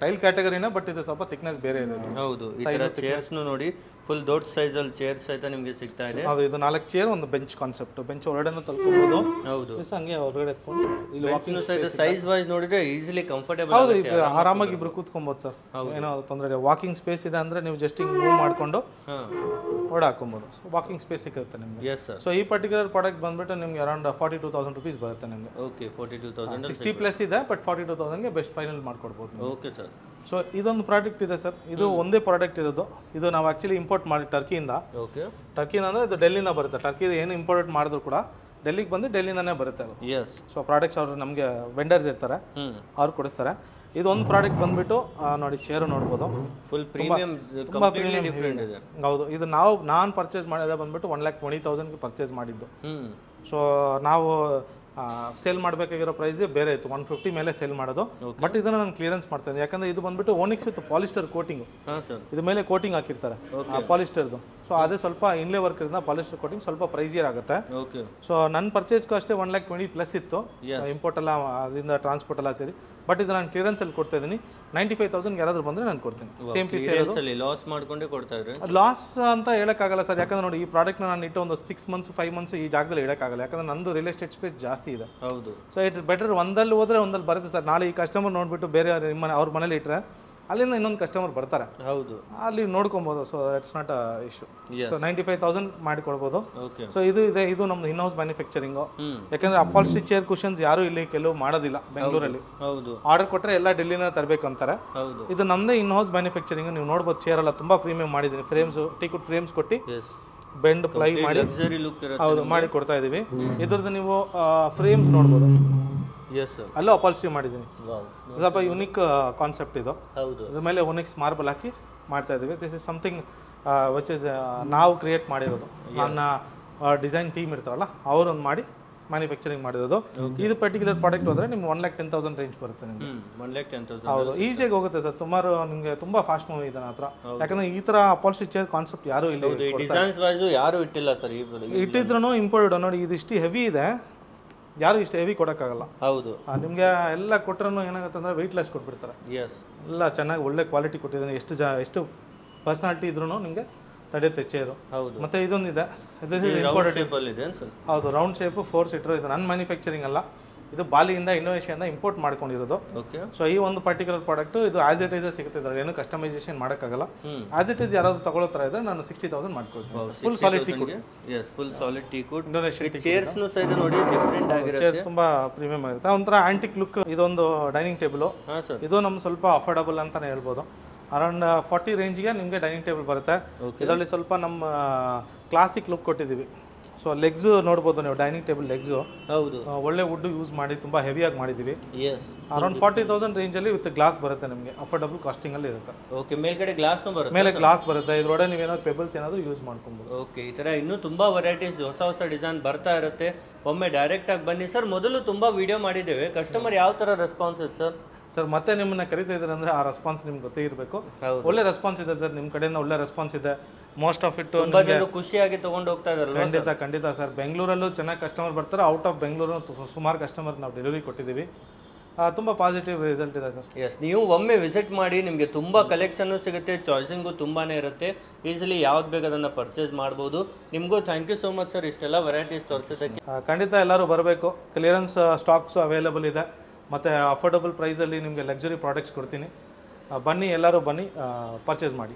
tile ಕ್ಯಾಟಗರಿನ, ಬಟ್ ಇದು ಸ್ವಲ್ಪ ಥಿಕ್ನೆಸ್ ಬೇರೆ ಇದೆ. ಹೌದು, ಈ ತರ ಚೇರ್ಸ್ ನೋಡಿ ಫುಲ್ ದೊಡ್ಡ ಸೈಜ್ ಅಲ್ಲಿ ಚೇರ್ಸ್ ಸಹಿತ ನಿಮಗೆ ಸಿಗ್ತಾ ಇದೆ. ಹೌದು, ಇದು 4 ಚೇರ್ ಒಂದು ಬೆಂಚ್ ಕಾನ್ಸೆಪ್ಟ್. ಬೆಂಚ್ ಹೊರಗಡೆನೂ ತಳ್ಕೊಬಹುದು. ಹೌದು, ಹಂಗೆ ಹೊರಗಡೆ ಎತ್ಕೊಂಡು ಇಲ್ಲಿ ವಾಕಿಂಗ್ ಸಹಿತ ಸೈಜ್ ವೈಸ್ ನೋಡಿದ್ರೆ ಈಸಿಲಿ ಕಂಫರ್ಟೇಬಲ್. ಹೌದು, ಆರಾಮಾಗಿ ಇಬ್ರು ಕೂತ್ಕೊಬಹುದು ಸರ್, ಏನೋ ತೊಂದರೆ ಇಲ್ಲ. ವಾಕಿಂಗ್ ಸ್ಪೇಸ್ ಇದೆ ಅಂದ್ರೆ ನೀವು ಜಸ್ಟ್ ಹಿಂಗ್ ಮೂವ್ ಮಾಡ್ಕೊಂಡು ಹೊರಡೆ ಹಾಕೊಬಹುದು. ವಾಕಿಂಗ್ ಸ್ಪೇಸ್ ಸಿಗುತ್ತೆ ನಿಮಗೆ. ಸೊ ಈ ಪರ್ಟಿಕ್ಯುಲರ್ ಪ್ರಾಡಕ್ಟ್ ಬಂದ್ಬಿಟ್ಟು ನಿಮ್ಗೆ ಅರೌಂಡ್ 42,000 rupees ಬರುತ್ತೆ ನಿಮಗೆ. ಓಕೆ, 42,000. 60+ ಇದೆ, ಬಟ್ 42,000 ಗೆ ಬೆಸ್ಟ್ ಫೈನಲ್ ಮಾಡ್ಕೊಡ್ಬೋದು. Okay sir. ಸೊ ಇದೊಂದು ಪ್ರಾಡಕ್ಟ್ ಇದೆ ಸರ್, ಇದು ಒಂದೇ ಪ್ರಾಡಕ್ಟ್ ಇರೋದು. ಇದು ನಾವು ಆಕ್ಚುಲಿ ಇಂಪೋರ್ಟ್ ಮಾಡಿ ಟರ್ಕಿಯಿಂದ. ಓಕೆ, ಟರ್ಕಿಯಿಂದ ಅಂದ್ರೆ ಇದು ಡೆಲ್ಲಿಂದ ಬರುತ್ತೆ. ಟರ್ಕಿ ಏನು ಇಂಪೋರ್ಟ್ ಮಾಡಿದ್ರು ಕೂಡ ಡೆಲ್ಲಿಗೆ ಬಂದು ಡೆಲ್ಲಿಂದಾನೇ ಬರುತ್ತೆ ಅದು. ಸೊ ಪ್ರಾಡಕ್ಟ್ಸ್ ಅವರು ನಮಗೆ ವೆಂಡರ್ಸ್ ಇರ್ತಾರೆ, ಅವ್ರು ಕೊಡಿಸ್ತಾರೆ. ಇದೊಂದು ಪ್ರಾಡಕ್ಟ್ ಬಂದ್ಬಿಟ್ಟು ನೋಡಿ, ಚೇರು ನೋಡ್ಬೋದು, ಫುಲ್ ಪ್ರೀಮಿಯಂ, ತುಂಬಾ ಡಿಫರೆಂಟ್ ಇದೆ. ಹೌದು, ಇದು ನಾನು ಪರ್ಚೇಸ್ ಮಾಡಿದೆ ಬಂದ್ಬಿಟ್ಟು 1,20,000 ಪರ್ಚೇಸ್ ಮಾಡಿದ್ದು. ಸೊ ನಾವು ಸೇಲ್ ಮಾಡಬೇಕಾಗಿರೋ ಪ್ರೈಸ್ ಬೇರೆ ಇತ್ತು, 150 ಮೇಲೆ ಸೇಲ್ ಮಾಡೋದು. ಬಟ್ ಇದನ್ನ ನಾನು ಕ್ಲಿಯರೆನ್ಸ್ ಮಾಡ್ತೇನೆ, ಯಾಕಂದ್ರೆ ಇದು ಬಂದ್ಬಿಟ್ಟು ಓನಿಕ್ಸ್ ವಿತ್ ಪಾಲಿಸ್ಟರ್ ಕೋಟಿಂಗ್. ಇದು ಮೇಲೆ ಕೋಟಿಂಗ್ ಹಾಕಿರ್ತಾರೆ ಪಾಲಿಸ್ಟರ್ದು. ಸೊ ಅದೇ ಸ್ವಲ್ಪ ಇನ್ಲೇ ವರ್ಕ್ ಇರೋದ್ರಿಂದ ಪಾಲಿಸ್ಟರ್ ಕೋಟಿಂಗ್ ಸ್ವಲ್ಪ ಪ್ರೈಸಿಯರ್ ಆಗುತ್ತೆ. ಸೊ ನನ್ನ ಪರ್ಚೇಸ್ಗೂ ಅಷ್ಟೇ 1,20,000+ ಇತ್ತು, ಇಂಪೋರ್ಟ್ ಎಲ್ಲ ಅದರಿಂದ ಟ್ರಾನ್ಸ್ಪೋರ್ಟ್ ಎಲ್ಲ ಸೇರಿ. ಬಟ್ ಇದು ನಾನು ಕ್ಲಿಯರೆನ್ಸ್ ಅಲ್ಲಿ ಕೊಡ್ತಾ ಇದ್ದೀನಿ. 95,000 ಯಾರಾದ್ರೂ ಬಂದ್ರೆ ನಾನು ಕೊಡ್ತೀನಿ. ಸೇಮ್ ಪೀಸ್ ಲಾಸ್ ಮಾಡ್ಕೊಂಡೇ ಕೊಡ್ತಾ ಇದ್ರೆ ಲಾಸ್ ಅಂತ ಹೇಳಕ್ಕಾಗಲ್ಲ ಸರ್, ಯಾಕಂದ್ರೆ ನೋಡಿ ಈ ಪ್ರಾಡಕ್ಟ್ ನಾನು ಇಟ್ಟು ಒಂದು 6 months 5 months ಈ ಜಾಗದಲ್ಲಿ ಇಡಕ್ಕಾಗಲ್ಲ, ಯಾಕಂದ್ರೆ ನಂದು ರಿಯಲ್ ಎಸ್ಟೇಟ್ ಸ್ಪೇಸ್ ಜಾಸ್ತಿ ಇದೆ. ಹೌದು. ಸೊ ಇಟ್ಸ್ ಬೆಟರ್ ಒಂದಲ್ಲಿ ಹೋದ್ರೆ ಒಂದಲ್ಲಿ ಬರುತ್ತೆ ಸರ್. ನಾಳೆ ಈ ಕಸ್ಟಮರ್ ನೋಡ್ಬಿಟ್ಟು ಬೇರೆ ಅವ್ರ ಮನೇಲಿ ಇಟ್ಟರೆ ಅಲ್ಲಿಂದ ಇನ್ನೊಂದು ಕಸ್ಟಮರ್ ಬರ್ತಾರೆ. ಹೌದು, ಅಲ್ಲಿ ನೋಡ್ಕೊಬಹುದು. So it's not a issue. So 95,000 ಮಾಡಿಕೊಡ್ಬೋದು. ಸೊ ಇದು ಇದೆ, ಇದು ನಮ್ದು ಇನ್ ಹೌಸ್ ಮ್ಯಾನುಫ್ಯಾಕ್ಚರಿಂಗ್. ಯಾಕಂದ್ರೆ ಅಪಾಲ್ಸ್ಟ್ರಿ ಚೇರ್ ಕುಷನ್ಸ್ ಯಾರು ಇಲ್ಲಿ ಕೆಲವು ಮಾಡೋದಿಲ್ಲ ಬೆಂಗಳೂರಲ್ಲಿ. ಹೌದು, ಆರ್ಡರ್ ಕೊಟ್ಟರೆ ಎಲ್ಲ ಡೆಲ್ಲಿನ ತರಬೇಕು ಅಂತಾರೆ. ಹೌದು, ಇದು ನಮ್ದೇ ಇನ್ ಹೌಸ್ ಮ್ಯಾನುಫ್ಯಾಕ್ಚರಿಂಗ್. ನೀವು ನೋಡ್ಬೋದು, ಚೇರ್ ಎಲ್ಲ ತುಂಬಾ ಪ್ರೀಮಿಯಂ ಮಾಡಿದ್ದೀನಿ. ಫ್ರೇಮ್ಸ್, ಟೀಕುಡ್ ಫ್ರೇಮ್ಸ್ ಕೊಟ್ಟು ಬೆಂಡ್ ಪ್ಲೈ ಮಾಡಿ ಹೌದು ಮಾಡಿ ಕೊಡ್ತಾ ಇದೀವಿ. ಇದ್ರದ್ದು ನೀವು ಫ್ರೇಮ್ಸ್ ನೋಡ್ಬೋದು, ಅಲ್ಲೂ ಅಪಾಲ್ಸ್ಟ್ರಿ ಮಾಡಿದ್ದೀನಿ. ಸ್ವಲ್ಪ ಯುನಿಕ್ ಕಾನ್ಸೆಪ್ಟ್ ಇದು. ಇದ್ರ ಮೇಲೆ ಒನಿಕ್ಸ್ ಮಾರ್ಬಲ್ ಹಾಕಿ ಮಾಡ್ತಾ ಇದೀವಿ. This is something which is ನಾವು ಕ್ರಿಯೇಟ್ ಮಾಡಿರೋದು. ನನ್ನ ಡಿಸೈನ್ ಟೀಮ್ ಇರ್ತಾರಲ್ಲ ಅವರೊಂದು ಮಾಡಿ ಮ್ಯಾನುಫ್ಯಾಕ್ಚರಿಂಗ್ ಮಾಡಿರೋದು. ಇದು ಪರ್ಟಿಕ್ಯುಲರ್ ಪ್ರಾಡಕ್ಟ್ ಹೋದ್ರೆ ನಿಮ್ಗೆ 1,10,000 ರೇಂಜ್ ಬರುತ್ತೆ ನಿಮ್ಗೆ. 1,10,000 ಹೌದು, ಈಸಿಯಾಗಿ ಹೋಗುತ್ತೆ ಸರ್. ಸುಮಾರು ನಿಮ್ಗೆ ತುಂಬಾ ಫಾಸ್ಟ್ ಮೂವ್ ಇದೆ ನನ್ನ ಹತ್ರ, ಯಾಕಂದ್ರೆ ಈ ತರ ಅಪಾಲ್ಸ್ಟ್ರಿ ಚೇರ್ ಕಾನ್ಸೆಪ್ಟ್ ಯಾರು ಇಲ್ಲ, ಡಿಸೈನ್ಸ್ ವೈಸ್ ಯಾರು ಇಟ್ಟಿಲ್ಲ ಸರ್. ಇಟ್ಟಿದ್ರು ಇಂಪೋರ್ಟೆಡ್ ನೋಡಿ, ಇದು ಇಷ್ಟು ಹೆವಿ ಇದೆ, ಯಾರು ಇಷ್ಟು ಹೆವಿ ಕೊಡೋಕ್ಕಾಗಲ್ಲ. ಹೌದು, ನಿಮಗೆ ಎಲ್ಲ ಕೊಟ್ಟರು ಏನಾಗುತ್ತೆ ಅಂದ್ರೆ ವೆಯ್ಟ್ಲೆಸ್ ಕೊಟ್ಬಿಡ್ತಾರೆ. ಎಲ್ಲ ಚೆನ್ನಾಗಿ ಒಳ್ಳೆ ಕ್ವಾಲಿಟಿ ಕೊಟ್ಟಿದ್ದಾನೆ. ಎಷ್ಟು ಪರ್ಸನಾಲಿಟಿ ಇದ್ರೂ ನಿಮಗೆ ತಡೆಯುತ್ತೆ ಚೇರು. ಹೌದು, ಮತ್ತೆ ಇದೊಂದಿದೆ, ಹೌದು, ರೌಂಡ್ ಶೇಪ್ 4 ಸೀಟರ್. ಇದು ನನ್ನ ಮ್ಯಾನುಫ್ಯಾಕ್ಚರಿಂಗ್ ಅಲ್ಲ, ಇದು ಬಾಲಿಯಿಂದ ಇಂಡೋನೇಷಿಯಿಂದ ಇಂಪೋರ್ಟ್ ಮಾಡ್ಕೊಂಡಿರೋದು. ಸೊ ಈ ಒಂದು ಪರ್ಟಿಕ್ಯುಲರ್ ಪ್ರಾಡಕ್ಟ್ ಇದು ಆಸ್ ಇಟ್ ಈಸ್ ಸಿಗುತ್ತೆ, ಏನು ಕಸ್ಟಮೈಸೇಷನ್ ಮಾಡೋಕ್ಕಾಗಲ್ಲ. ಆಸ್ ಇಟ್ ಈಸ್ ಯಾರಾದ್ರೂ ತಗೊಳ್ಳೋ ತರ ಇದ್ರೆ ನಾನು 60,000 ಮಾಡ್ಕೊಡ್ತೀನಿ. Full solid teak wood. Full solid teak wood. Indonesian chairs ನು ಸೈಡ್ ನೋಡಿ ಡಿಫರೆಂಟ್ ಆಗಿರುತ್ತೆ, ಚೇರ್ ತುಂಬಾ ಪ್ರೀಮಿಯಂ ಆಗಿರುತ್ತೆ. ಒಂಥರ ಆಂಟಿಕ್ ಲುಕ್. ಇದೊಂದು ಡೈನಿಂಗ್ ಟೇಬಲ್. ಇದು ನಮ್ಗೆ ಸ್ವಲ್ಪ ಅಫೋರ್ಡಬಲ್ ಅಂತಾನೆ ಹೇಳ್ಬೋದು. ಅರೌಂಡ್ 40 ರೇಂಜ್ಗೆ ನಿಮಗೆ ಡೈನಿಂಗ್ ಟೇಬಲ್ ಬರುತ್ತೆ. ಇದರಲ್ಲಿ ಸ್ವಲ್ಪ ನಮ್ಮ ಕ್ಲಾಸಿಕ್ ಲುಕ್ ಕೊಟ್ಟಿದ್ದೀವಿ. ಸೊ ಲೆಗ್ಸ್ ನೋಡ್ಬೋದು ನೀವು, ಡೈನಿಂಗ್ ಟೇಬಲ್ ಲೆಗ್ಸ್. ಹೌದು, ಒಳ್ಳೆ ವುಡ್ ಯೂಸ್ ಮಾಡಿ ತುಂಬಾ ಹೆವಿಯಾಗಿ ಮಾಡಿದ್ದೀವಿ. ಅರೌಂಡ್ 40,000 ರೇಂಜಲ್ಲಿ ವಿತ್ ಗ್ಲಾಸ್ ಬರುತ್ತೆ ನಿಮಗೆ. ಅಫೋರ್ಡಬಲ್ ಕಾಸ್ಟಿಂಗ್ ಅಲ್ಲಿ ಇರುತ್ತೆ. ಓಕೆ, ಮೇಲ್ಗಡೆ ಗ್ಲಾಸ್ ಬರುತ್ತೆ, ಮೇಲೆ ಗ್ಲಾಸ್ ಬರುತ್ತೆ. ಇದ್ರೊಳಗೆ ನೀವು ಏನಾದ್ರು ಪೆಬಲ್ಸ್ ಏನಾದ್ರು ಯೂಸ್ ಮಾಡ್ಕೊಬಹುದು. ಓಕೆ, ಈ ತರ ಇನ್ನೂ ತುಂಬಾ ವೆರೈಟೀಸ್, ಹೊಸ ಡಿಸೈನ್ ಬರ್ತಾ ಇರುತ್ತೆ. ಒಮ್ಮೆ ಡೈರೆಕ್ಟ್ ಆಗಿ ಬನ್ನಿ ಸರ್. ಮೊದಲು ತುಂಬಾ ವಿಡಿಯೋ ಮಾಡಿದ್ದೇವೆ, ಕಸ್ಟಮರ್ ಯಾವ ತರ ರೆಸ್ಪಾನ್ಸ್ ಇದೆ ಸರ್? ಸರ್ ಮತ್ತೆ ನಿಮ್ಮನ್ನ ಕರಿತಾ ಇದ್ದಾರೆ ಅಂದ್ರೆ ಆ ರೆಸ್ಪಾನ್ಸ್ ನಿಮ್ಗೆ ಗೊತ್ತೇ ಇರಬೇಕು. ಒಳ್ಳೆ ರೆಸ್ಪಾನ್ಸ್ ಇದೆ ಸರ್, ನಿಮ್ಮ ಕಡೆಯಿಂದ ಒಳ್ಳೆ ರೆಸ್ಪಾನ್ಸ್ ಇದೆ. ಮೋಸ್ಟ್ ಆಫ್ ಇಟ್ ತುಂಬಾ ಜನ ಖುಷಿಯಾಗಿ ತಗೊಂಡು ಹೋಗ್ತಾ ಇದಾರೆ. ಖಂಡಿತ ಸರ್. ಬೆಂಗಳೂರಲ್ಲೂ ಚೆನ್ನಾಗಿ ಕಸ್ಟಮರ್ ಬರ್ತಾರೆ. ಔಟ್ ಆಫ್ ಬೆಂಗಳೂರು ಸುಮಾರು ಕಸ್ಟಮರ್ ನಾವು ಡೆಲಿವರಿ ಕೊಟ್ಟಿದ್ದೀವಿ. ತುಂಬಾ ಪಾಸಿಟಿವ್ ರಿಸಲ್ಟ್ ಇದೆ ಸರ್. ಎಸ್, ನೀವು ಒಮ್ಮೆ ವಿಸಿಟ್ ಮಾಡಿ, ನಿಮಗೆ ತುಂಬಾ ಕಲೆಕ್ಷನ್ ಸಿಗುತ್ತೆ, ಚಾಯ್ಸಿಂಗು ತುಂಬಾನೇ ಇರುತ್ತೆ. ಈಸಿಲಿ ಯಾವ್ದು ಬೇಕು ಅದನ್ನ ಪರ್ಚೇಸ್ ಮಾಡ್ಬೋದು. ನಿಮಗೂ thank you so much sir, ಇಷ್ಟೆಲ್ಲ ವೆರೈಟೀಸ್ ತೋರಿಸೋದಕ್ಕೆ. ಖಂಡಿತ ಎಲ್ಲರೂ ಬರಬೇಕು. ಕ್ಲಿಯರೆನ್ಸ್ ಸ್ಟಾಕ್ಸ್ ಅವೈಲೇಬಲ್ ಇದೆ, ಮತ್ತು ಅಫೋರ್ಡಬಲ್ ಪ್ರೈಸಲ್ಲಿ ನಿಮಗೆ ಲಕ್ಸುರಿ ಪ್ರಾಡಕ್ಟ್ಸ್ ಕೊಡ್ತೀನಿ. ಬನ್ನಿ, ಎಲ್ಲರೂ ಬನ್ನಿ, ಪರ್ಚೇಸ್ ಮಾಡಿ.